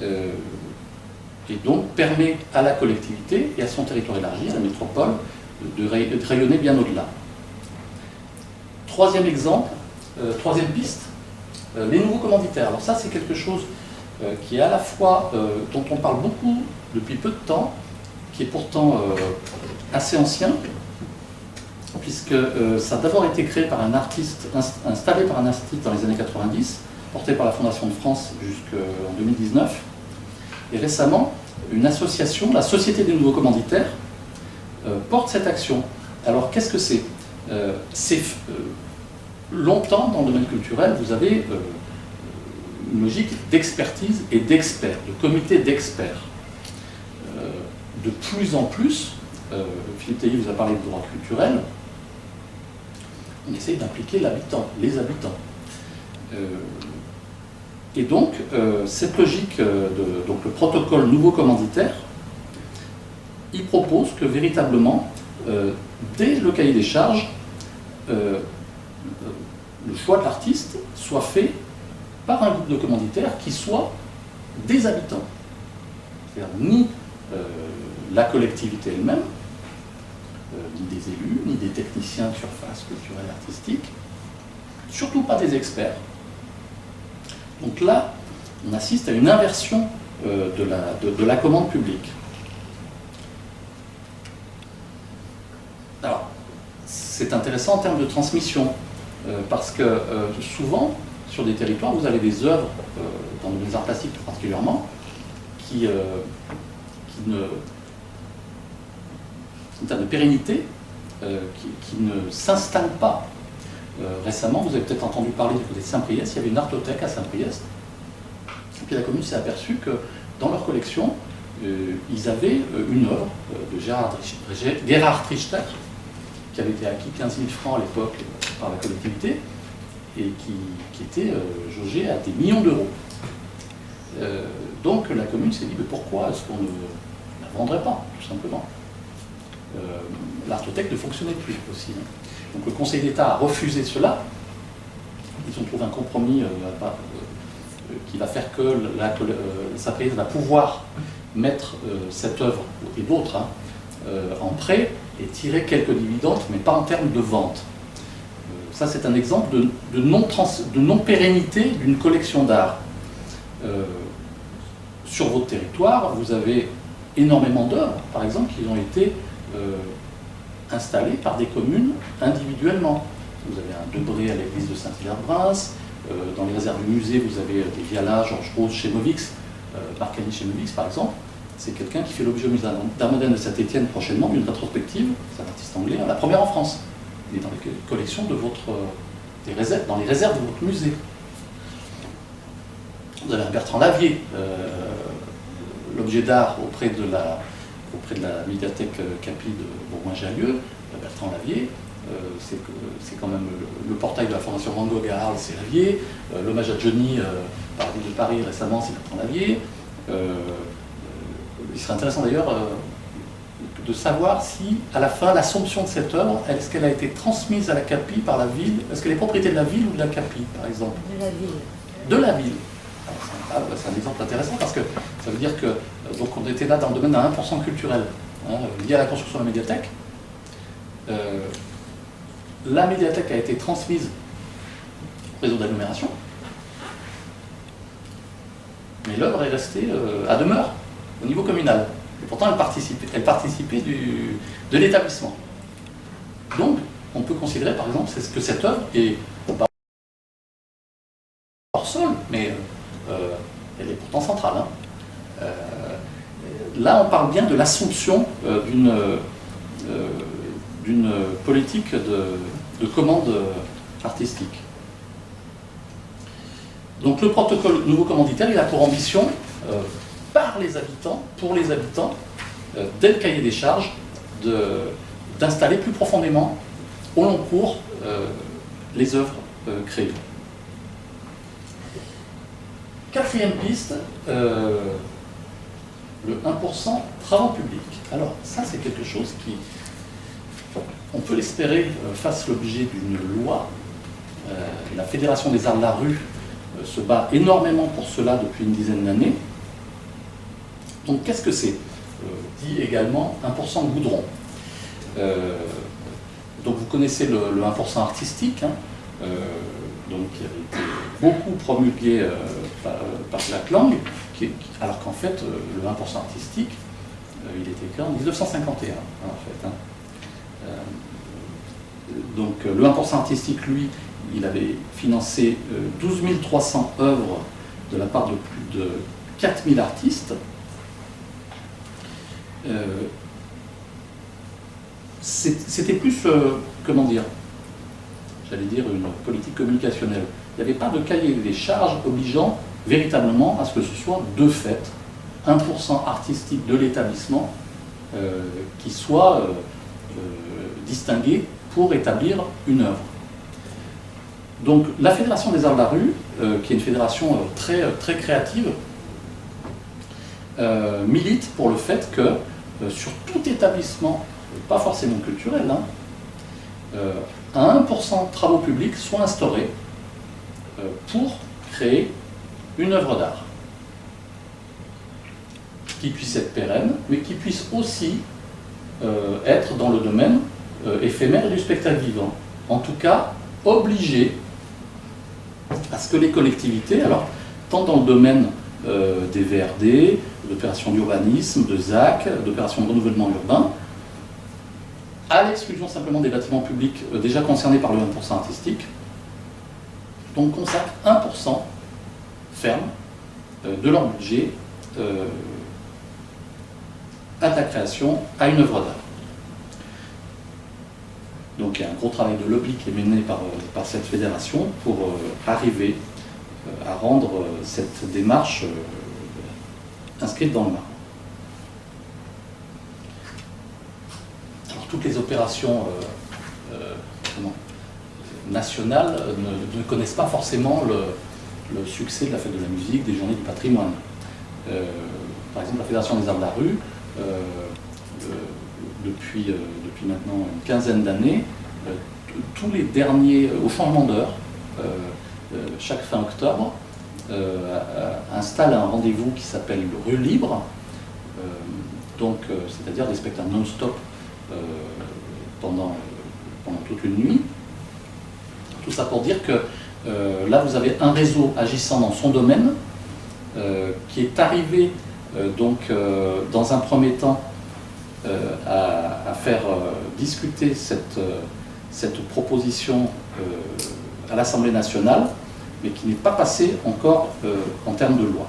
et donc permet à la collectivité et à son territoire élargi, à la métropole, de rayonner bien au-delà. Troisième exemple, troisième piste, les nouveaux commanditaires. Alors ça, c'est quelque chose qui est à la fois, dont on parle beaucoup depuis peu de temps, qui est pourtant assez ancien, puisque ça a d'abord été créé par un artiste, installé par un artiste dans les années 90, porté par la Fondation de France jusqu'en 2019. Et récemment, une association, la Société des nouveaux commanditaires, porte cette action. Alors qu'est-ce que c'est? Longtemps, dans le domaine culturel, vous avez une logique d'expertise et d'experts, de comités d'experts. De plus en plus, Philippe Tellier vous a parlé de droit culturel, on essaye d'impliquer l'habitant, les habitants. Et donc, cette logique, donc le protocole nouveau commanditaire, il propose que véritablement, dès le cahier des charges, le choix de l'artiste soit fait par un groupe de commanditaires qui soit des habitants. C'est-à-dire ni la collectivité elle-même, ni des élus, ni des techniciens de surface culturelle artistique, surtout pas des experts. Donc là, on assiste à une inversion de la commande publique. Alors, c'est intéressant en termes de transmission, parce que souvent, sur des territoires, vous avez des œuvres, dans les arts plastiques particulièrement, qui en termes de pérennité, qui ne s'installent pas. Récemment, vous avez peut-être entendu parler du côté de Saint-Priest, il y avait une artothèque à Saint-Priest, et puis la commune s'est aperçue que dans leur collection, ils avaient une œuvre de Gerhard Richter, qui avait été acquis 15 000 francs à l'époque par la collectivité, et qui était jaugée à des millions d'euros. Donc la commune s'est dit, mais pourquoi est-ce qu'on ne la vendrait pas, tout simplement? L'artothèque ne fonctionnait plus aussi. Donc le Conseil d'État a refusé cela. Ils ont trouvé un compromis qui va faire que Saint-Priest va pouvoir mettre cette œuvre, et d'autres, en prêt et tirer quelques dividendes, mais pas en termes de vente. Ça, c'est un exemple de non-pérennité d'une collection d'art. Sur votre territoire, vous avez énormément d'œuvres, par exemple, qui ont été installées par des communes individuellement. Vous avez un Debré à l'église de Saint-Hilaire-de-Bruns, dans les réserves du musée, vous avez des Viala, Georges Rose chez Movix, Marcani chez Movix, par exemple. c'est quelqu'un qui fait l'objet au musée d'art moderne de Saint-Étienne prochainement d'une rétrospective, c'est un artiste anglais, la première en France. Il est dans les collections de dans les réserves de votre musée. Vous avez un Bertrand Lavier, l'objet d'art auprès de la médiathèque Capi de Bourgoin-Jallieu. Bertrand Lavier, c'est quand même le portail de la Fondation Van Gogh à Arles, c'est Lavier. L'hommage à Johnny par la ville de Paris récemment, c'est Bertrand Lavier. Il serait intéressant d'ailleurs de savoir si, à la fin, l'assomption de cette œuvre, est-ce qu'elle a été transmise à la Capi par la ville? Est-ce qu'elle est propriété de la ville ou de la Capi, par exemple? De la ville. De la ville. C'est un exemple intéressant parce que ça veut dire que donc on était là dans le domaine d'un 1% culturel, lié à la construction de la médiathèque. La médiathèque a été transmise au réseau d'agglomération, mais l'œuvre est restée à demeure au niveau communal. Et pourtant, elle participait de l'établissement. Donc, on peut considérer, par exemple, que cette œuvre est pas hors sol, mais elle est pourtant centrale. Là, on parle bien de l'assomption d'une politique de commande artistique. Donc le protocole nouveau commanditaire, il a pour ambition, par les habitants, pour les habitants, dès le cahier des charges, d'installer plus profondément, au long cours, les œuvres créées. Quatrième piste, le 1% travaux publics. Alors ça, c'est quelque chose qui, on peut l'espérer, fasse l'objet d'une loi. La Fédération des arts de la rue se bat énormément pour cela depuis une dizaine d'années. Donc qu'est-ce que c'est? Dit également 1% goudron. Donc vous connaissez le 1% artistique, donc qui avait été beaucoup promulgué par Jack Lang, alors qu'en fait le 1% artistique, il était créé en 1951 en fait. Donc le 1% artistique, lui, il avait financé 12 300 œuvres de la part de plus de 4000 artistes. C'était plus, comment dire, j'allais dire une politique communicationnelle. Il n'y avait pas de cahier des charges obligeant véritablement à ce que ce soit de fait 1% artistique de l'établissement qui soit distingué pour établir une œuvre. Donc la Fédération des arts de la rue, qui est une fédération très créative, milite pour le fait que sur tout établissement, pas forcément culturel, un 1% de travaux publics soit instauré pour créer une œuvre d'art qui puisse être pérenne, mais qui puisse aussi être dans le domaine éphémère du spectacle vivant. En tout cas, obligé à ce que les collectivités, alors tant dans le domaine des VRD, d'opérations d'urbanisme, de ZAC, d'opérations de renouvellement urbain, à l'exclusion simplement des bâtiments publics déjà concernés par le 1% artistique, donc consacrent 1% ferme de leur budget à la création, à une œuvre d'art. Donc il y a un gros travail de lobby qui est mené par cette fédération pour arriver à rendre cette démarche inscrite dans le marbre. Alors toutes les opérations nationales ne connaissent pas forcément le succès de la fête de la musique, des journées du patrimoine. Par exemple, la Fédération des arts de la rue, depuis maintenant une quinzaine d'années, tous les derniers, au changement d'heure, chaque fin octobre, installe un rendez-vous qui s'appelle le Rue Libre, c'est-à-dire des spectacles non-stop pendant toute une nuit. Tout ça pour dire que là, vous avez un réseau agissant dans son domaine qui est arrivé dans un premier temps à faire discuter cette proposition à l'Assemblée nationale, mais qui n'est pas passée encore en termes de loi.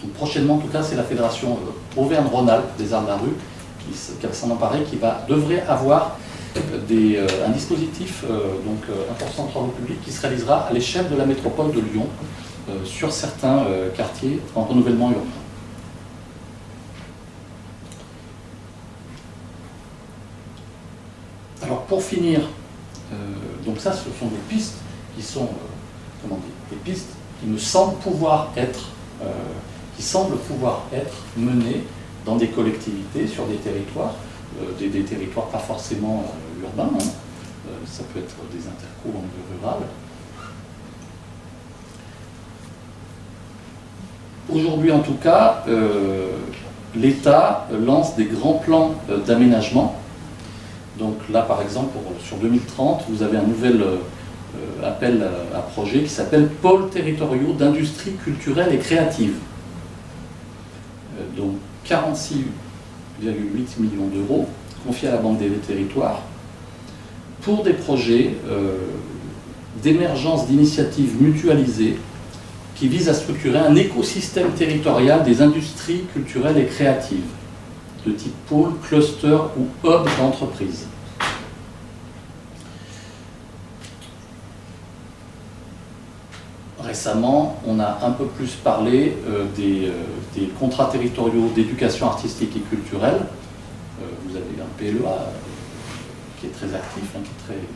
Donc prochainement, en tout cas, c'est la fédération Auvergne-Rhône-Alpes des arts de la rue qui va s'en emparer, qui devrait avoir un dispositif important de travaux publics qui se réalisera à l'échelle de la métropole de Lyon sur certains quartiers en renouvellement urbain. Alors pour finir, donc ça ce sont des pistes qui sont des pistes qui me semblent pouvoir être menées dans des collectivités, sur des territoires, des territoires pas forcément urbains, hein. Ça peut être des intercos en milieu rural. Aujourd'hui en tout cas, l'État lance des grands plans d'aménagement. Donc là par exemple sur 2030, vous avez un nouvel appel à projet qui s'appelle Pôles territoriaux d'industrie culturelle et créative. Donc 46,8 millions d'euros confiés à la Banque des Territoires pour des projets d'émergence d'initiatives mutualisées qui visent à structurer un écosystème territorial des industries culturelles et créatives de type pôle, cluster ou hub d'entreprise. Récemment, on a un peu plus parlé des contrats territoriaux d'éducation artistique et culturelle. Vous avez un PLEA qui est très actif, hein, qui est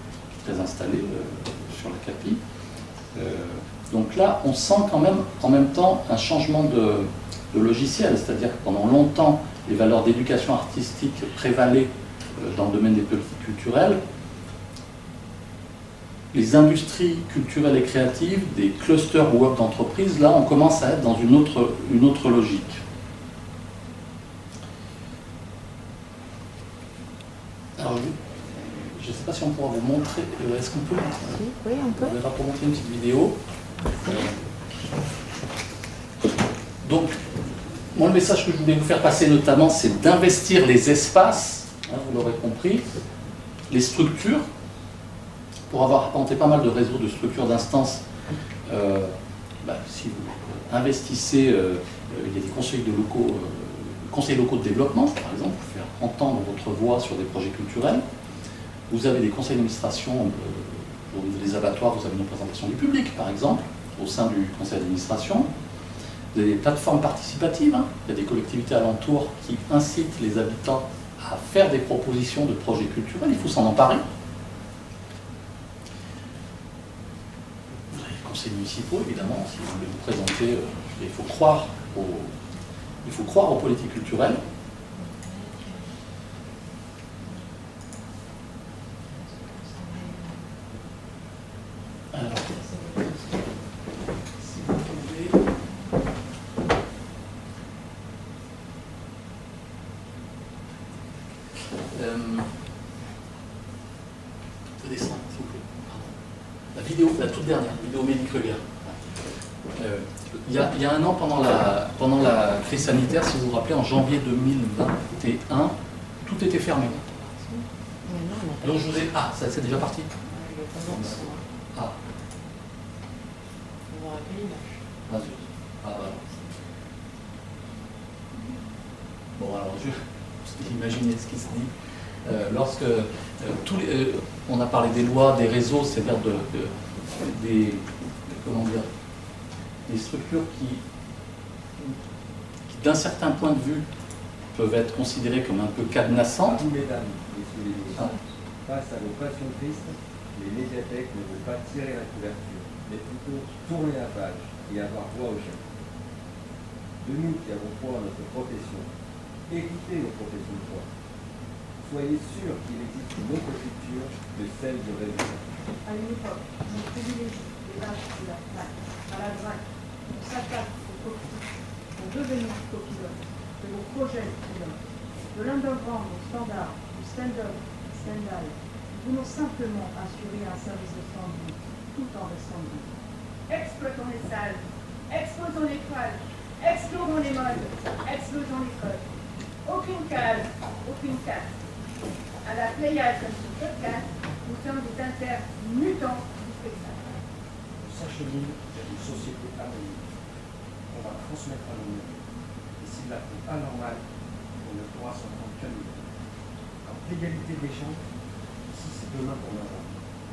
très installé sur la CAPI. Donc là, on sent quand même en même temps un changement de logiciel, c'est-à-dire que pendant longtemps, les valeurs d'éducation artistique prévalaient dans le domaine des politiques culturelles. Les industries culturelles et créatives, des clusters ou hubs d'entreprise, là on commence à être dans une autre logique. Alors, je ne sais pas si on pourra vous montrer, est-ce qu'on peut montrer? Oui, on peut. On va pour montrer une petite vidéo. Donc, moi le message que je voulais vous faire passer notamment, c'est d'investir les espaces, hein, vous l'aurez compris, les structures, pour avoir apporté pas mal de réseaux de structures d'instances. Si vous investissez, il y a des conseils locaux de développement, par exemple, pour faire entendre votre voix sur des projets culturels. Vous avez des conseils d'administration, au niveau des abattoirs, vous avez une représentation du public, par exemple, au sein du conseil d'administration. Vous avez des plateformes participatives, hein. Il y a des collectivités alentours qui incitent les habitants à faire des propositions de projets culturels, il faut s'en emparer. Conseils municipaux, évidemment, si vous voulez vous présenter, il faut croire aux politiques culturelles. Alors, si vous pouvez... descendre, s'il vous plaît. La vidéo, la toute dernière, vidéo Médic Reguer. Il y a un an, pendant la crise sanitaire, si vous vous rappelez, en janvier 2021, tout était fermé. Donc je vous ai... Ah, ça c'est déjà parti. Ah. Ah, zut. Ah, voilà. Bon, alors, imaginez ce qui se dit. Lorsque on a parlé des lois, des réseaux, c'est-à-dire des structures qui d'un certain point de vue, peuvent être considérées comme un peu cadenassantes. Mesdames, face à l'oppression triste, les médiathèques ne veulent pas tirer la couverture, mais plutôt tourner la page et avoir voix au chef. De nous qui avons foi en notre profession, écoutez nos professions de foi. Soyez sûrs qu'il existe une autre culture que celle de réseau. À une époque, on privilégie les vaches de la FNAC, à la drague, on s'attaque aux copies, pour devenir copilote, de vos projets pilotes, de l'underground au standard, du stand-up, stand-by. Nous voulons simplement assurer un service de standing, tout en restant libre. Exploitons les salles, exposons les toiles, explorons les modes, explosons les codes. Aucune case, aucune casse. À la Pléiade comme ce podcast, nous sommes des intermittents du spectacle. Sachez-le, il y a une société anonyme qu'on va transmettre à nos Et s'il la trouve anormale, on ne pourra s'en prendre qu'à nous. Alors, l'égalité des chances, si c'est demain pour l'instant,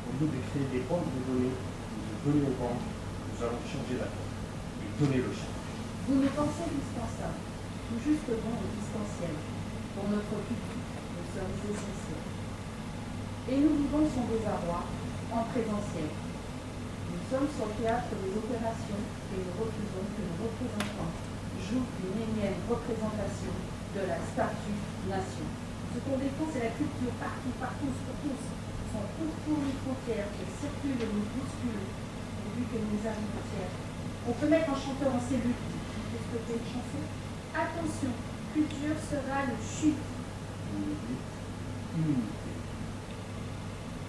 au lieu de créer des banques de données, de donner aux banques, nous allons changer la donne et donner le champ. Vous nous pensez indispensable, tout juste bon et distanciel. Pour notre culture, nous sommes essentiels. Et nous vivons son désarroi en présentiel. Nous sommes sur le théâtre des opérations et nous refusons que nos représentants jouent une énième représentation de la statue nation. Ce qu'on défend, c'est la culture partout, partout, pour tous. Sans pour les frontières qui circulent et nous bousculent, pourvu que nous arrivons fiers. On peut mettre un chanteur en cellule. Est-ce que c'est une chanson? Attention, culture sera le chute. On nous dit unité.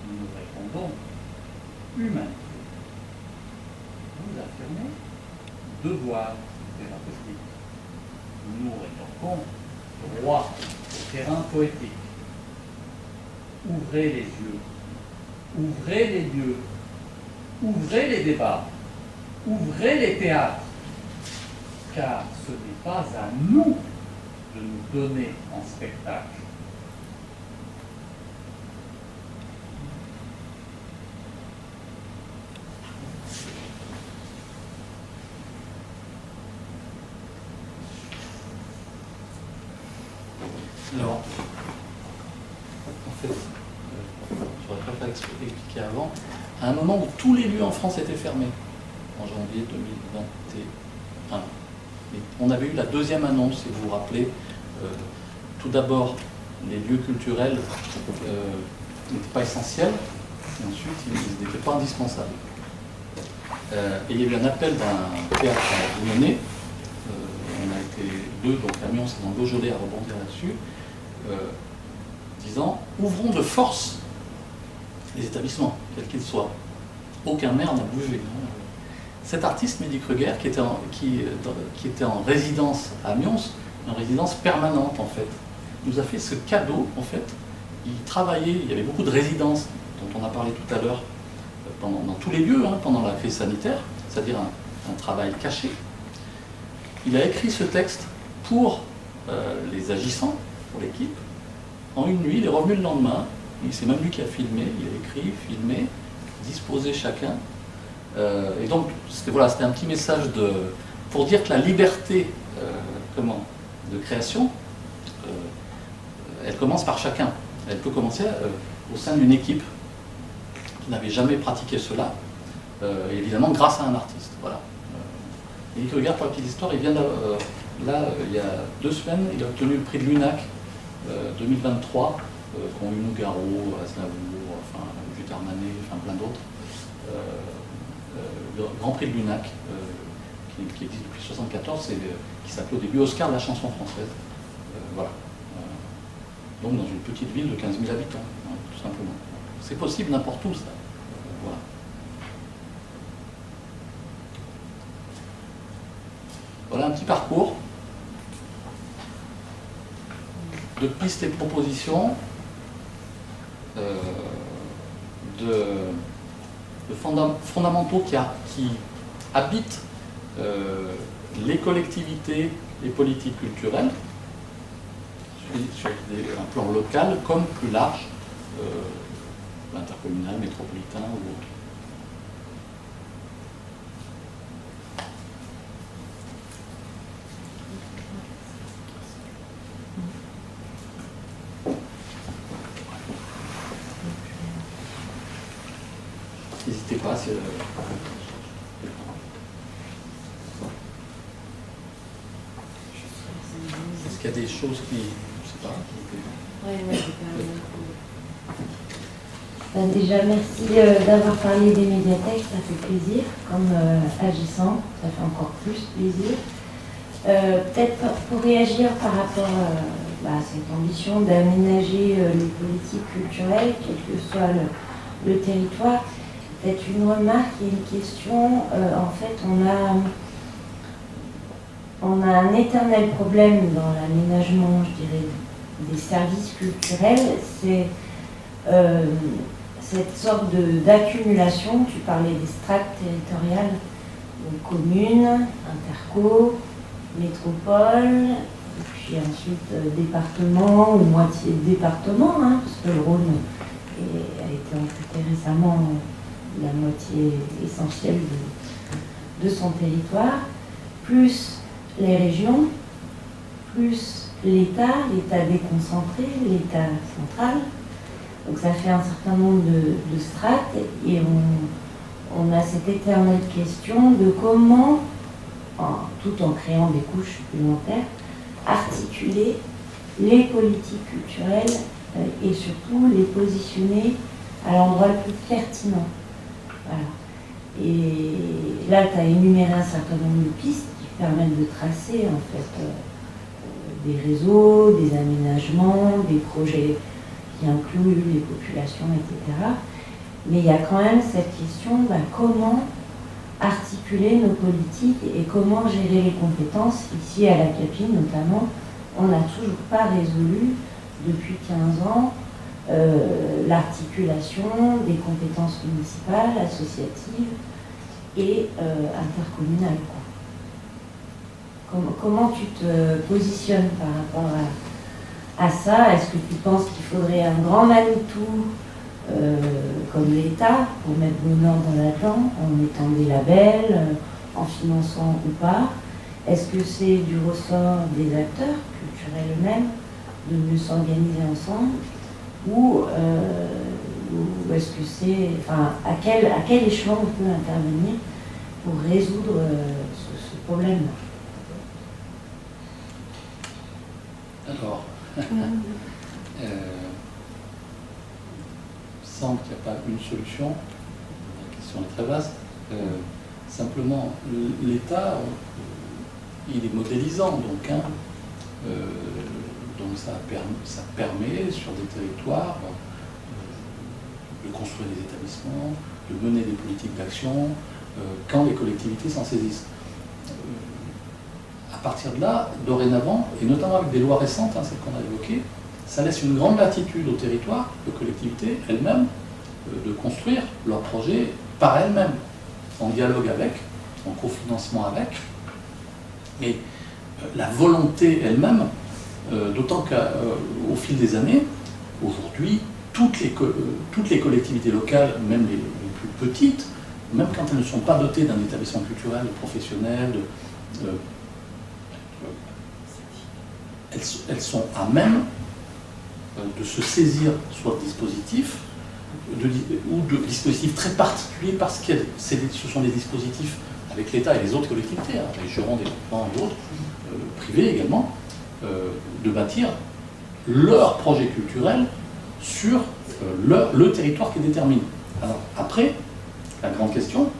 Nous répondons humanité. Vous affirmez devoir thérapeutique. Nous rétorquons droit au terrain poétique. Ouvrez les yeux, ouvrez les lieux, ouvrez les débats, ouvrez les théâtres, car ce n'est pas à nous de nous donner en spectacle. Alors, en fait, j'aurais préféré expliquer avant, à un moment où tous les lieux en France étaient fermés, en janvier 2021. Et on avait eu la deuxième annonce, si vous vous rappelez, tout d'abord, les lieux culturels n'étaient pas essentiels, et ensuite, ils n'étaient pas indispensables. Et il y a eu un appel d'un théâtre à Lyonnais, on a été deux, donc à Mions et dans le Beaujolais, à rebondir là-dessus, disant « Ouvrons de force les établissements, quels qu'ils soient. » Aucun maire n'a bougé. Cet artiste, Mehdi Kruger, qui était en résidence à Amiens, une résidence permanente en fait, nous a fait ce cadeau en fait. Il travaillait, il y avait beaucoup de résidences dont on a parlé tout à l'heure dans tous les lieux pendant la crise sanitaire, c'est-à-dire un travail caché. Il a écrit ce texte pour les agissants, pour l'équipe. En une nuit, il est revenu le lendemain. C'est même lui qui a filmé, il a écrit, filmé, disposé chacun. Et donc, c'était un petit message pour dire que la liberté de création, elle commence par chacun. Elle peut commencer au sein d'une équipe qui n'avait jamais pratiqué cela, et évidemment grâce à un artiste. Voilà. Et regarde, pour la petite histoire, il vient il y a 2 semaines, il a obtenu le prix de l'UNAC 2023, qu'ont eu Nougaro, Aznavour, Judith Armanet, plein d'autres. Le Grand Prix de l'UNAC, qui existe depuis 1974, qui s'appelait au début Oscar de la chanson française. Voilà. Donc dans une petite ville de 15 000 habitants, tout simplement. C'est possible n'importe où, ça. Voilà. Voilà un petit parcours de pistes et de propositions, de fondamentaux qui habitent les collectivités et politiques culturelles sur un plan local comme plus large, intercommunal, métropolitain ou autre. N'hésitez pas si... Est-ce qu'il y a des choses qui... Je sais pas. Déjà, merci d'avoir parlé des médiathèques, ça fait plaisir. Comme agissant, ça fait encore plus plaisir. Peut-être pour réagir par rapport à cette ambition d'aménager les politiques culturelles, quel que soit le territoire, peut-être une remarque et une question. En fait, on a un éternel problème dans l'aménagement, je dirais, des services culturels. C'est cette sorte d'accumulation. Tu parlais des strates territoriales, communes, interco, métropole, et puis ensuite département, ou moitié département, hein, parce que le Rhône a été amputé récemment la moitié essentielle de son territoire, plus les régions, plus l'État déconcentré, l'État central. Donc ça fait un certain nombre de strates et on a cette éternelle question de comment, tout en créant des couches supplémentaires, articuler les politiques culturelles et surtout les positionner à l'endroit le plus pertinent. Voilà. Et là, tu as énuméré un certain nombre de pistes qui permettent de tracer en fait des réseaux, des aménagements, des projets qui incluent les populations, etc. Mais il y a quand même cette question, comment articuler nos politiques et comment gérer les compétences. Ici, à la CAPI notamment, on n'a toujours pas résolu, depuis 15 ans, l'articulation des compétences municipales, associatives et intercommunales. Comment tu te positionnes par rapport à ça? Est-ce que tu penses qu'il faudrait un grand Manitou comme l'État pour mettre bon ordre là-dedans, en mettant des labels, en finançant ou pas? Est-ce que c'est du ressort des acteurs culturels eux-mêmes de mieux s'organiser ensemble? Ou est-ce que c'est... Enfin, à quel échelon on peut intervenir pour résoudre ce problème-là? Alors, il semble qu'il n'y a pas une solution, la question est très vaste. Simplement, l'État, il est modélisant, donc ça permet sur des territoires de construire des établissements, de mener des politiques d'action, quand les collectivités s'en saisissent. À partir de là, dorénavant, et notamment avec des lois récentes, celles qu'on a évoquées, ça laisse une grande latitude aux territoires, aux collectivités elles-mêmes, de construire leurs projets par elles-mêmes, en dialogue avec, en cofinancement avec, mais la volonté elle-même, d'autant qu'au fil des années, aujourd'hui, toutes les collectivités locales, même les plus petites, même quand elles ne sont pas dotées d'un établissement culturel, professionnel, elles sont à même de se saisir soit de dispositifs, ou de dispositifs très particuliers, parce que ce sont des dispositifs avec l'État et les autres collectivités, les gérants des groupements et autres, privés également, de bâtir leur projet culturel sur le territoire qui détermine. Alors après, la grande question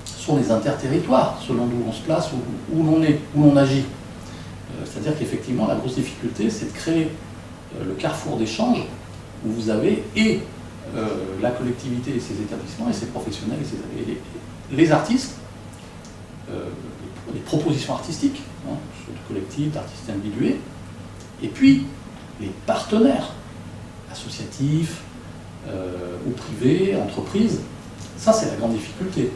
sont les interterritoires, selon d'où on se place, où l'on est, où l'on agit. C'est-à-dire qu'effectivement, la grosse difficulté, c'est de créer le carrefour d'échange où vous avez la collectivité et ses établissements et ses professionnels et les artistes, les propositions artistiques, soit de collectifs, d'artistes individués, et puis les partenaires associatifs ou privés, entreprises. Ça, c'est la grande difficulté.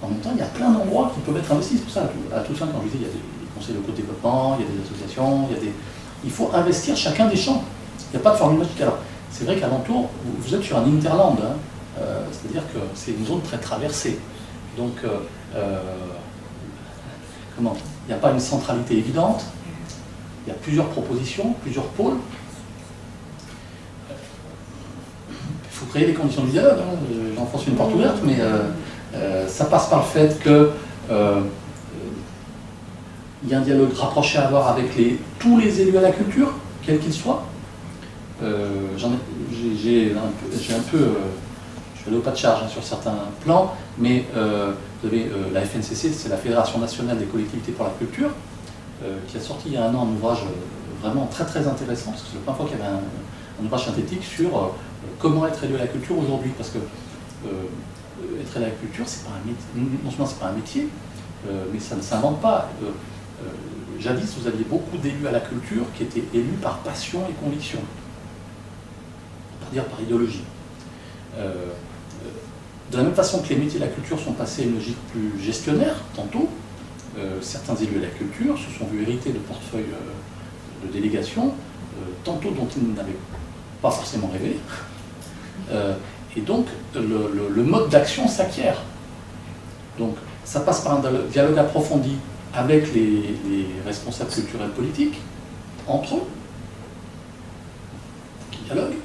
En même temps, il y a plein d'endroits qui peuvent être investis. C'est pour ça, à tout ça, quand je disais, il y a des conseils locaux de développement, il y a des associations, il faut investir chacun des champs. Il n'y a pas de formule magique. Alors, c'est vrai qu'à l'entour, vous êtes sur un hinterland, c'est-à-dire que c'est une zone très traversée. Donc, il n'y a pas une centralité évidente, il y a plusieurs propositions, plusieurs pôles. Il faut créer les conditions du dialogue, j'enfonce une porte ouverte, mais ça passe par le fait que il y a un dialogue rapproché à avoir avec tous les élus à la culture, quels qu'ils soient. J'ai un peu, je suis allé au pas de charge sur certains plans, mais vous avez la FNCC, c'est la Fédération nationale des collectivités pour la culture, qui a sorti il y a un an un ouvrage vraiment très très intéressant, parce que c'est la première fois qu'il y avait un ouvrage synthétique sur comment être élu à la culture aujourd'hui, parce que être élu à la culture, c'est pas un métier, non seulement c'est pas un métier, mais ça ne s'invente pas. Jadis, vous aviez beaucoup d'élus à la culture qui étaient élus par passion et conviction, pour dire par idéologie. De la même façon que les métiers de la culture sont passés à une logique plus gestionnaire, tantôt, certains élus de la culture se sont vus hériter de portefeuilles de délégation, tantôt dont ils n'avaient pas forcément rêvé, et donc le mode d'action s'acquiert. Donc ça passe par un dialogue approfondi avec les responsables culturels politiques, entre eux, qui dialoguent,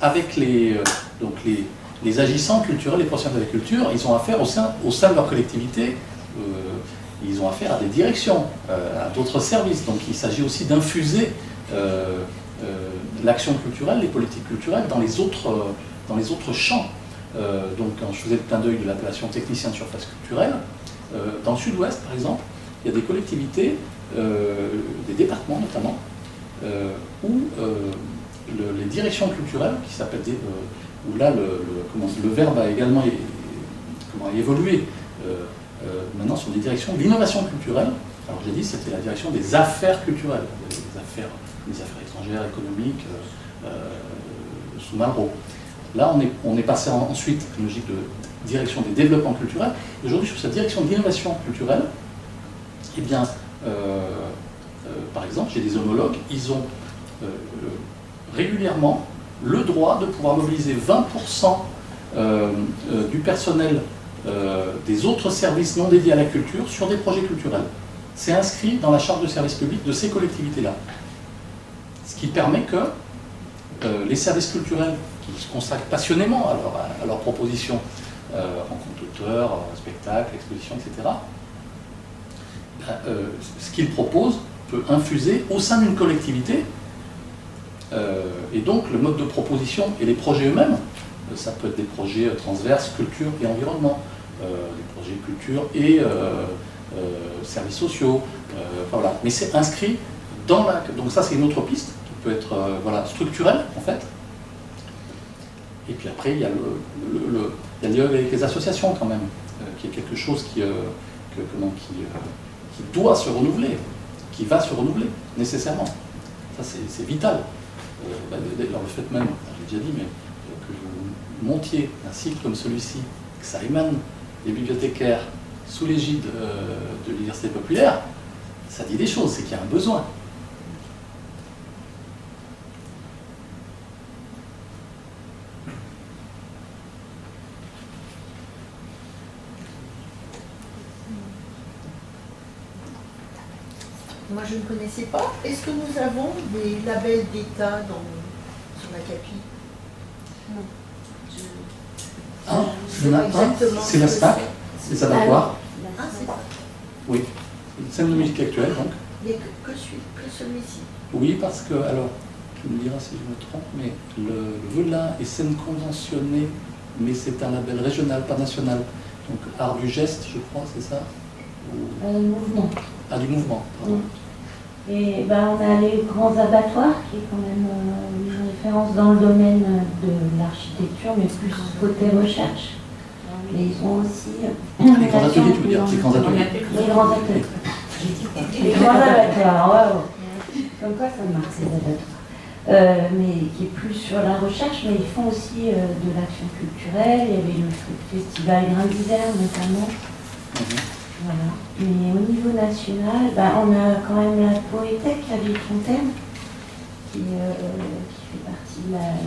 avec les agissants culturels et professionnels de la culture. Ils ont affaire au sein de leur collectivité, ils ont affaire à des directions, à d'autres services. Donc il s'agit aussi d'infuser l'action culturelle, les politiques culturelles dans les autres champs. Donc quand je faisais le clin d'œil de l'appellation technicien de surface culturelle, dans le sud-ouest par exemple, il y a des collectivités, des départements notamment, où les directions culturelles, qui s'appellent où là le verbe a également évolué, maintenant sur des directions de l'innovation culturelle. Alors j'ai dit c'était la direction des affaires culturelles, des affaires étrangères, économiques, sous Malraux. Là on est passé ensuite à une logique de direction des développements culturels. Aujourd'hui sur cette direction de l'innovation culturelle, eh bien, par exemple, j'ai des homologues, ils ont régulièrement le droit de pouvoir mobiliser 20% du personnel des autres services non dédiés à la culture sur des projets culturels. C'est inscrit dans la charte de service public de ces collectivités-là. Ce qui permet que les services culturels qui se consacrent passionnément à leurs propositions, rencontres d'auteurs, spectacles, expositions, etc., ce qu'ils proposent peut infuser au sein d'une collectivité, et donc le mode de proposition et les projets eux-mêmes, ça peut être des projets transverses, culture et environnement, des projets culture et services sociaux, voilà. Mais c'est inscrit dans la... Donc ça c'est une autre piste qui peut être structurelle en fait. Et puis après il y a le dialogue avec les associations quand même, qui est quelque chose qui doit se renouveler, qui va se renouveler nécessairement. Ça c'est vital. D'ailleurs le fait même, j'ai déjà dit, mais que vous montiez un cycle comme celui-ci, que ça émane des bibliothécaires sous l'égide de l'université populaire, ça dit des choses, c'est qu'il y a un besoin. Moi, je ne connaissais pas. Est-ce que nous avons des labels d'État sur la CAPI? Non. C'est la SPAC, c'est les abattoirs. Ah, c'est ça. Oui, scène de musique actuelle donc. Il n'y a que celui-ci. Oui, parce que, alors, tu me diras si je me trompe, mais le Velin est scène conventionnée, mais c'est un label régional, pas national. Donc, art du geste, je crois, c'est ça? Mouvement. Ah, du mouvement, pardon. Et on a les grands abattoirs, qui est quand même une référence dans le domaine de l'architecture, mais plus côté recherche. Mais ils ont aussi... les grands ateliers, tu veux dire? Les grands ateliers. Les grands ateliers. Les grands abattoirs, ouais. Comme quoi ça marche, ces abattoirs. Mais qui est plus sur la recherche, mais ils font aussi de l'action culturelle. Il y avait le festival Grain d'hiver notamment. Voilà. Mais au niveau national, on a quand même la Poétèque à Villefontaine, qui fait partie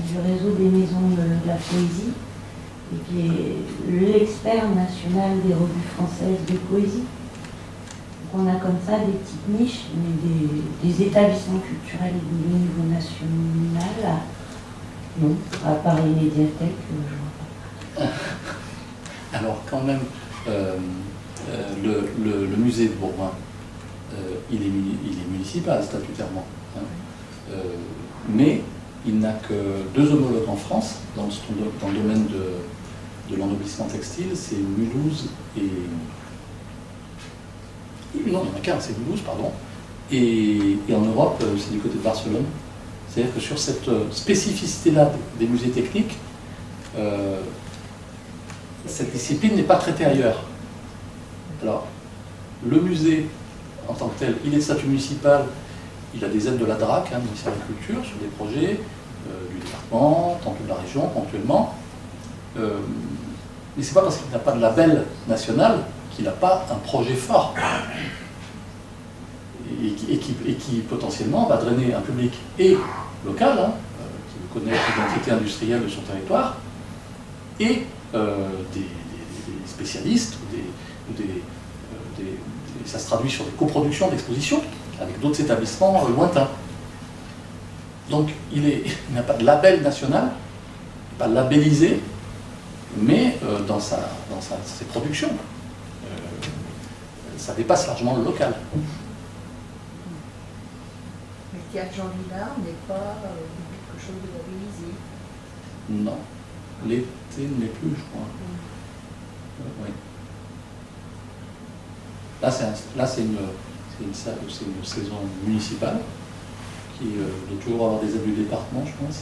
du réseau des maisons de la poésie, et qui est l'expert national des revues françaises de poésie. Donc on a comme ça des petites niches, mais des établissements culturels au niveau national, non, à part les médiathèques, je vois pas. Alors quand même... le musée de Bourgoin, il est municipal statutairement, hein. Mais il n'a que 2 homologues en France dans le domaine de l'ennoblissement textile, c'est Mulhouse et... Non, il n'y en a qu'un, c'est Mulhouse, pardon. Et en Europe, c'est du côté de Barcelone. C'est-à-dire que sur cette spécificité-là des musées techniques, cette discipline n'est pas traitée ailleurs. Alors, le musée, en tant que tel, il est de statut municipal, il a des aides de la DRAC, ministère de la Culture, sur des projets du département, tantôt de la région, ponctuellement. Mais c'est pas parce qu'il n'a pas de label national qu'il n'a pas un projet fort et qui potentiellement va drainer un public et local, hein, qui connaît l'identité industrielle de son territoire, et des spécialistes, ça se traduit sur des coproductions d'expositions avec d'autres établissements lointains. Donc il n'a pas de label national, pas labellisé, mais dans ses productions, ça dépasse largement le local. Mais le théâtre Jean Villard n'est pas quelque chose de labellisé. Non, l'été ne l'est plus, je crois. Oui. Là, c'est une saison municipale qui doit toujours avoir des aides du département, je pense.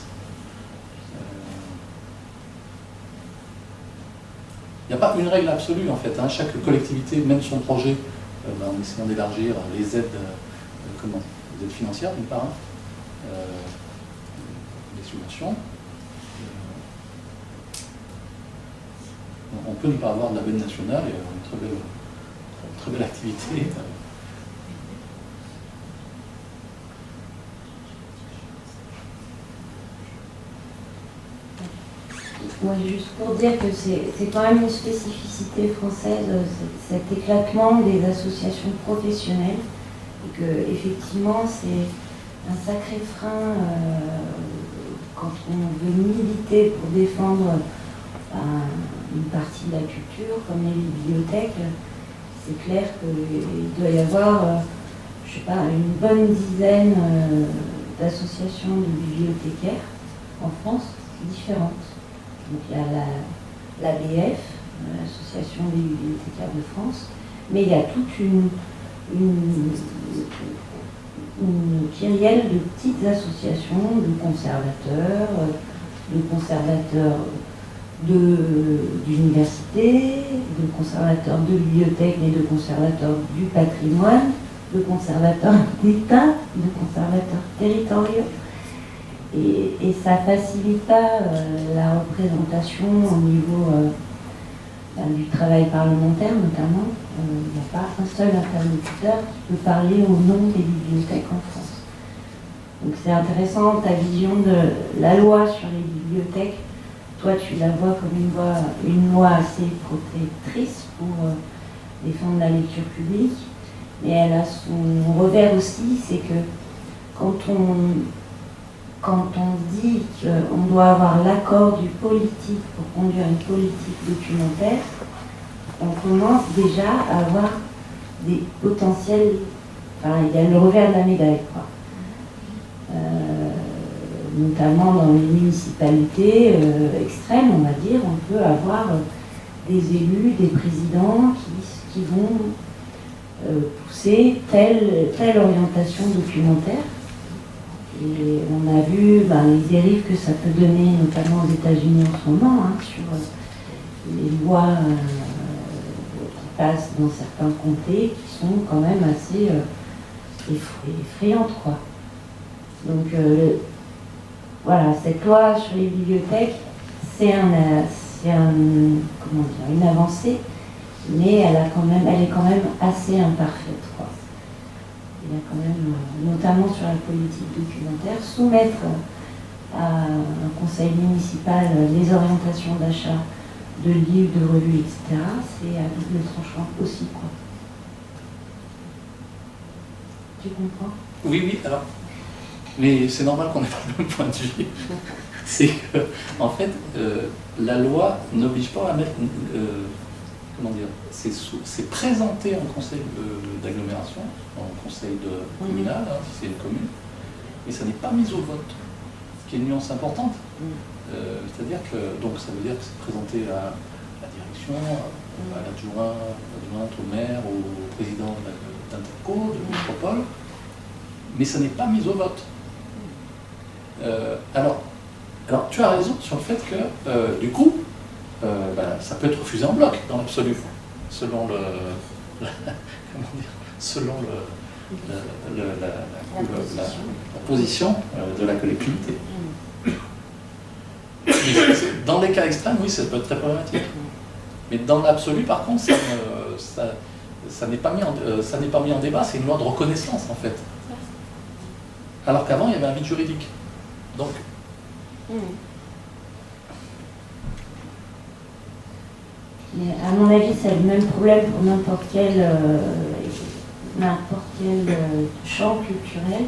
Il n'y a pas une règle absolue en fait, hein. Chaque collectivité mène son projet en essayant d'élargir les aides, les aides financières d'une part, les subventions. On peut ne pas avoir de label national et avoir une très belle activité. Moi, juste pour dire que c'est quand même une spécificité française, cet éclatement des associations professionnelles, et que effectivement c'est un sacré frein quand on veut militer pour défendre une partie de la culture, comme les bibliothèques. C'est clair qu'il doit y avoir, je sais pas, une bonne dizaine d'associations de bibliothécaires en France différentes. Donc il y a l'ABF, l'Association des bibliothécaires de France, mais il y a toute une kyrielle de petites associations de conservateurs d'universités, de conservateurs de bibliothèques et de conservateurs du patrimoine, de conservateurs d'État, de conservateurs territoriaux. Et ça ne facilite pas la représentation au niveau du travail parlementaire notamment. Il n'y a pas un seul interlocuteur qui peut parler au nom des bibliothèques en France. Donc c'est intéressant ta vision de la loi sur les bibliothèques. Toi tu la vois comme une loi assez protectrice pour défendre la lecture publique, mais elle a son revers aussi, c'est que quand on dit qu'on doit avoir l'accord du politique pour conduire une politique documentaire, on commence déjà à avoir des potentiels, enfin il y a le revers de la médaille, quoi. Notamment dans les municipalités extrêmes, on va dire, on peut avoir des élus, des présidents qui vont pousser telle orientation documentaire. Et on a vu les dérives que ça peut donner, notamment aux États-Unis en ce moment, hein, sur les lois qui passent dans certains comtés qui sont quand même assez effrayantes, quoi. Donc voilà, cette loi sur les bibliothèques, c'est une avancée, mais elle est quand même assez imparfaite, quoi. Il y a quand même, notamment sur la politique documentaire, soumettre à un conseil municipal les orientations d'achat de livres, de revues, etc., c'est à double tranchant aussi, quoi. Tu comprends? Oui, alors. Mais c'est normal qu'on n'ait pas le même point de vue. C'est que, en fait, la loi n'oblige pas à mettre. Comment dire, c'est présenté en conseil d'agglomération, en conseil communal, hein, si c'est une commune, mais ça n'est pas mis au vote, ce qui est une nuance importante. C'est-à-dire que, donc ça veut dire que c'est présenté à la direction, à l'adjointe, au maire, au président d'Interco, de métropole, mais ça n'est pas mis au vote. Alors, tu as raison sur le fait que, du coup, ça peut être refusé en bloc, dans l'absolu, selon la position de la collectivité. Dans les cas extrêmes, oui, ça peut être très problématique. Mais dans l'absolu, par contre, ça n'est pas mis en débat, c'est une loi de reconnaissance en fait. Alors qu'avant, il y avait un vide juridique. Donc, mais à mon avis, c'est le même problème pour n'importe quel champ culturel.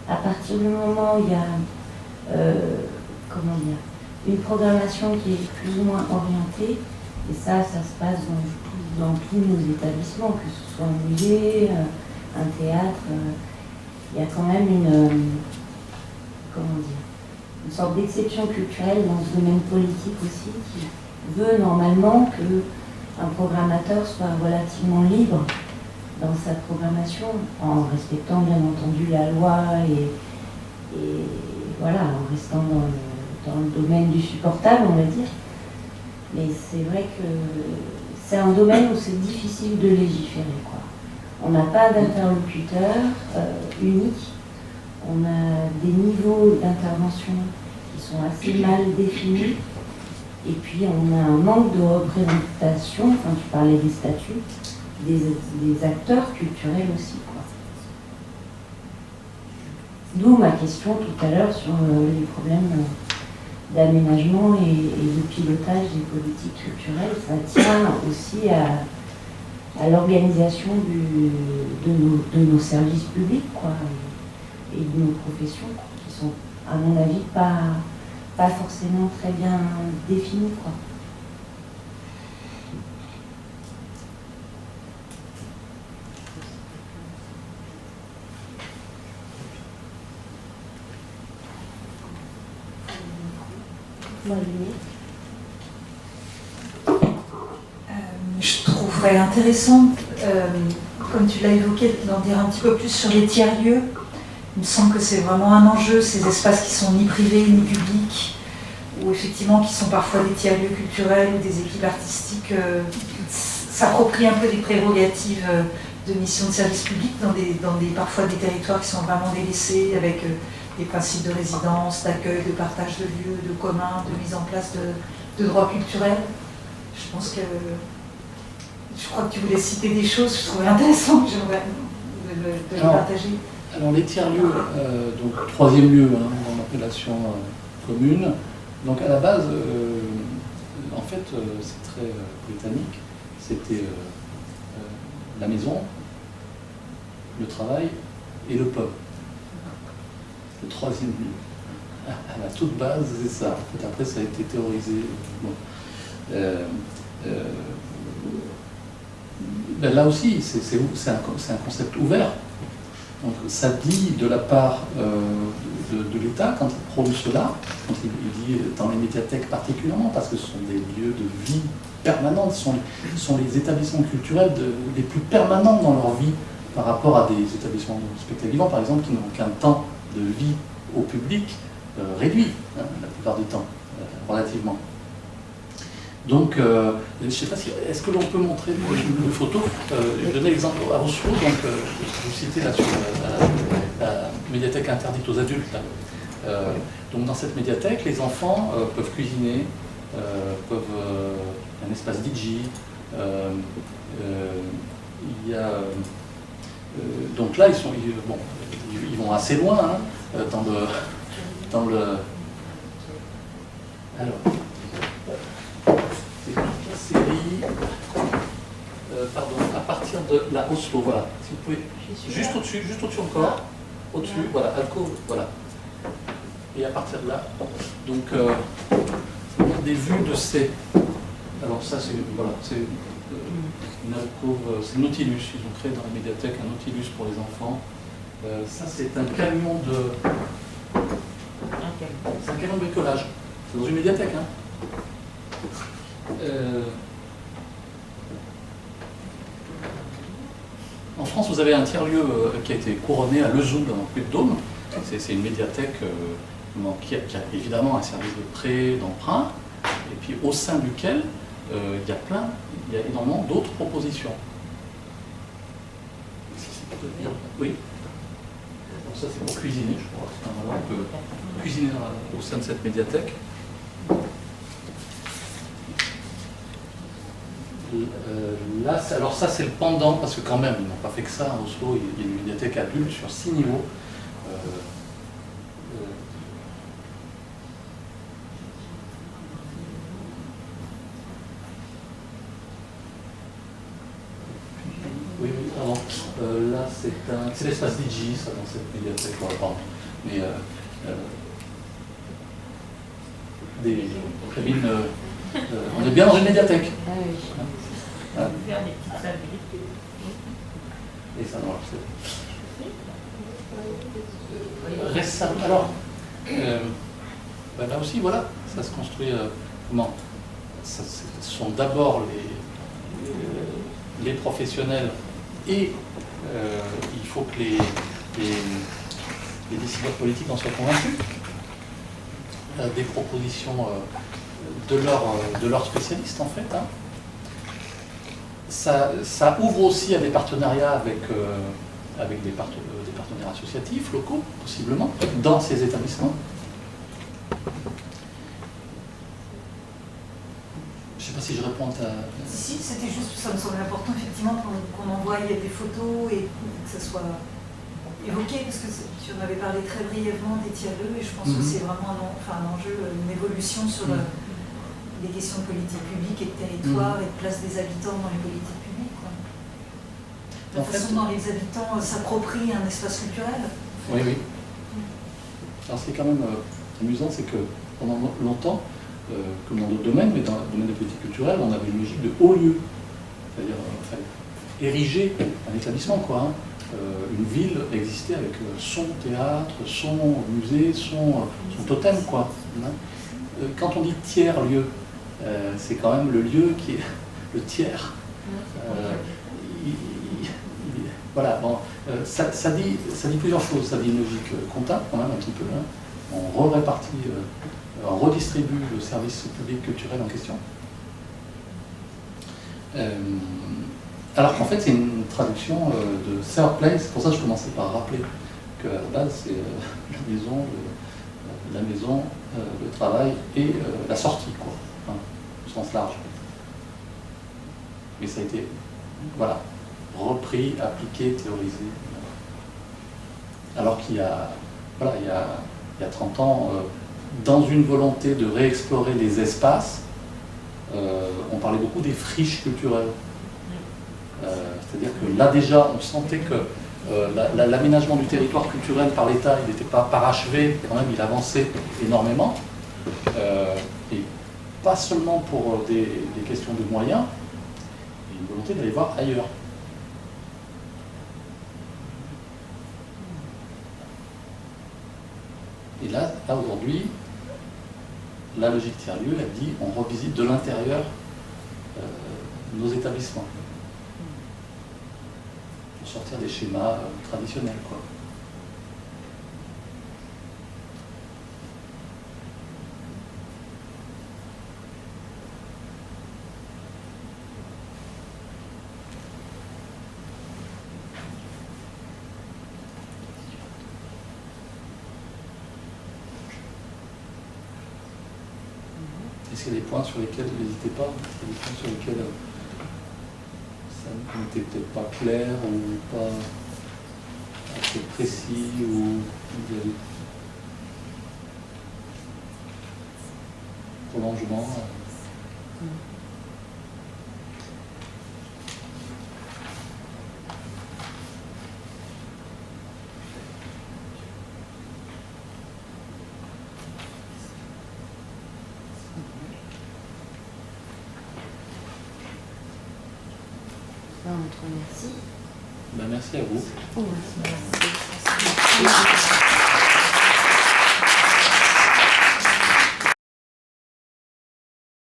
À partir du moment où il y a une programmation qui est plus ou moins orientée, et ça se passe dans tous nos établissements, que ce soit un musée, un théâtre, il y a quand même une sorte d'exception culturelle dans ce domaine politique aussi, qui veut normalement qu'un programmateur soit relativement libre dans sa programmation, en respectant bien entendu la loi et voilà, en restant dans le domaine du supportable, on va dire. Mais c'est vrai que c'est un domaine où c'est difficile de légiférer, quoi. On n'a pas d'interlocuteur unique, on a des niveaux d'intervention qui sont assez mal définis, et puis on a un manque de représentation, enfin tu parlais des statuts, des acteurs culturels aussi, quoi. D'où ma question tout à l'heure sur les problèmes d'aménagement et de pilotage des politiques culturelles. Ça tient aussi à l'organisation de nos services publics, quoi, et de nos professions, quoi, qui sont, à mon avis, pas forcément très bien définies, quoi. Je trouverais intéressant, comme tu l'as évoqué, d'en dire un petit peu plus sur les tiers-lieux. Il me semble que c'est vraiment un enjeu, ces espaces qui sont ni privés ni publics, ou effectivement qui sont parfois des tiers-lieux culturels ou des équipes artistiques s'approprient un peu des prérogatives de mission de service public dans parfois des territoires qui sont vraiment délaissés, avec des principes de résidence, d'accueil, de partage de lieux, de commun, de mise en place de droits culturels. Je pense que... Je crois que tu voulais citer des choses, je trouvais intéressant, que j'aimerais de les partager. Alors les tiers-lieux, donc troisième lieu dans l'appellation commune, donc à la base, en fait, c'est très britannique, c'était la maison, le travail et le pub. Le troisième lieu. À la toute base, c'est ça. En fait, après, ça a été théorisé. Bon. Ben là aussi, c'est un concept ouvert. Donc, ça dit de la part de l'État, quand il prône cela, quand il dit dans les médiathèques particulièrement, parce que ce sont des lieux de vie permanente, ce sont les établissements culturels les plus permanents dans leur vie par rapport à des établissements de spectacle vivant, par exemple, qui n'ont qu'un temps de vie au public réduit, hein, la plupart du temps, relativement. Donc, je ne sais pas si... Est-ce que l'on peut montrer une photo Je donnais l'exemple à Oslo, donc vous citez là sur la médiathèque interdite aux adultes. Là. Donc dans cette médiathèque, les enfants peuvent cuisiner, peuvent... un espace DJ, il y a... donc là, ils vont assez loin hein, dans le... Alors... C'est une série, pardon, à partir de la Oslo, voilà. Si vous pouvez, juste au-dessus encore, au-dessus, voilà, alcôve, voilà. Et à partir de là, donc, des vues de ces... Alors ça, c'est voilà, une alcôve, c'est Nautilus, ils ont créé dans la médiathèque un Nautilus pour les enfants. Ça, c'est un camion de... C'est un camion de bricolage. C'est dans une médiathèque, hein. En France, vous avez un tiers-lieu qui a été couronné à Lezoul, dans Puy-de-Dôme. C'est une médiathèque qui a évidemment un service de prêt, d'emprunt, et puis au sein duquel il y a énormément d'autres propositions. Oui. Donc ça, c'est pour cuisiner, je crois. Voilà, on peut cuisiner au sein de cette médiathèque. Là, Là, alors ça c'est le pendant, parce que quand même, ils n'ont pas fait que ça. À Oslo, il y a une médiathèque adulte sur 6 niveaux. Oui, pardon. Là, c'est l'espace Digi, ça, dans cette médiathèque. Pardon. Mais des cabines. On est bien dans une médiathèque. Ah oui. Hein. Faire des petites salles. Et ça, non, récemment. Alors, là aussi, voilà, ça se construit. Comment ce sont d'abord les professionnels et il faut que les décideurs politiques en soient convaincus des propositions de leurs spécialistes, en fait. Hein. Ça ouvre aussi à des partenariats avec des partenaires associatifs, locaux, possiblement, dans ces établissements. Je ne sais pas si je réponds à ta... Si, c'était juste, ça me semblait important, effectivement, qu'on envoie des photos et que ça soit évoqué, parce que tu en avais parlé très brièvement des tiers-lieux, et je pense que c'est vraiment un enjeu, une évolution sur les questions de politique publique et de territoire et de place des habitants dans les politiques publiques. Quoi. La façon dont les habitants s'approprient un espace culturel. Oui, oui. Alors ce qui est quand même amusant, c'est que pendant longtemps, comme dans d'autres domaines, mais dans le domaine des politiques culturelles, on avait une logique de haut lieu. C'est-à-dire, ériger un établissement, quoi. Hein. Une ville existait avec son théâtre, son musée, son totem, quoi. Hein. Quand on dit tiers-lieu, c'est quand même le lieu qui est le tiers. Voilà, bon, ça dit plusieurs choses. Ça dit une logique comptable, quand même, un petit peu. Hein. On répartit, on redistribue le service public culturel en question. Alors qu'en fait, c'est une traduction de third place. C'est pour ça que je commençais par rappeler qu'à la base, c'est la maison, le travail et la sortie, quoi, hein, au sens large. Mais ça a été, voilà, repris, appliqué, théorisé. Alors qu'il y a, voilà, il y a 30 ans, dans une volonté de réexplorer les espaces, on parlait beaucoup des friches culturelles. C'est-à-dire que là déjà, on sentait que l'aménagement du territoire culturel par l'État, il n'était pas parachevé, quand même, il avançait énormément. Et pas seulement pour des questions de moyens, il y a une volonté d'aller voir ailleurs. Et là aujourd'hui, la logique tiers-lieu, elle dit on revisite de l'intérieur nos établissements. Pour sortir des schémas traditionnels, quoi. Est-ce qu'il y a des points sur lesquels, n'hésitez pas, est-ce qu'il y a des points sur lesquels ça n'était peut-être pas clair ou pas assez précis ou prolongement. Merci. Ben, merci à vous. Merci.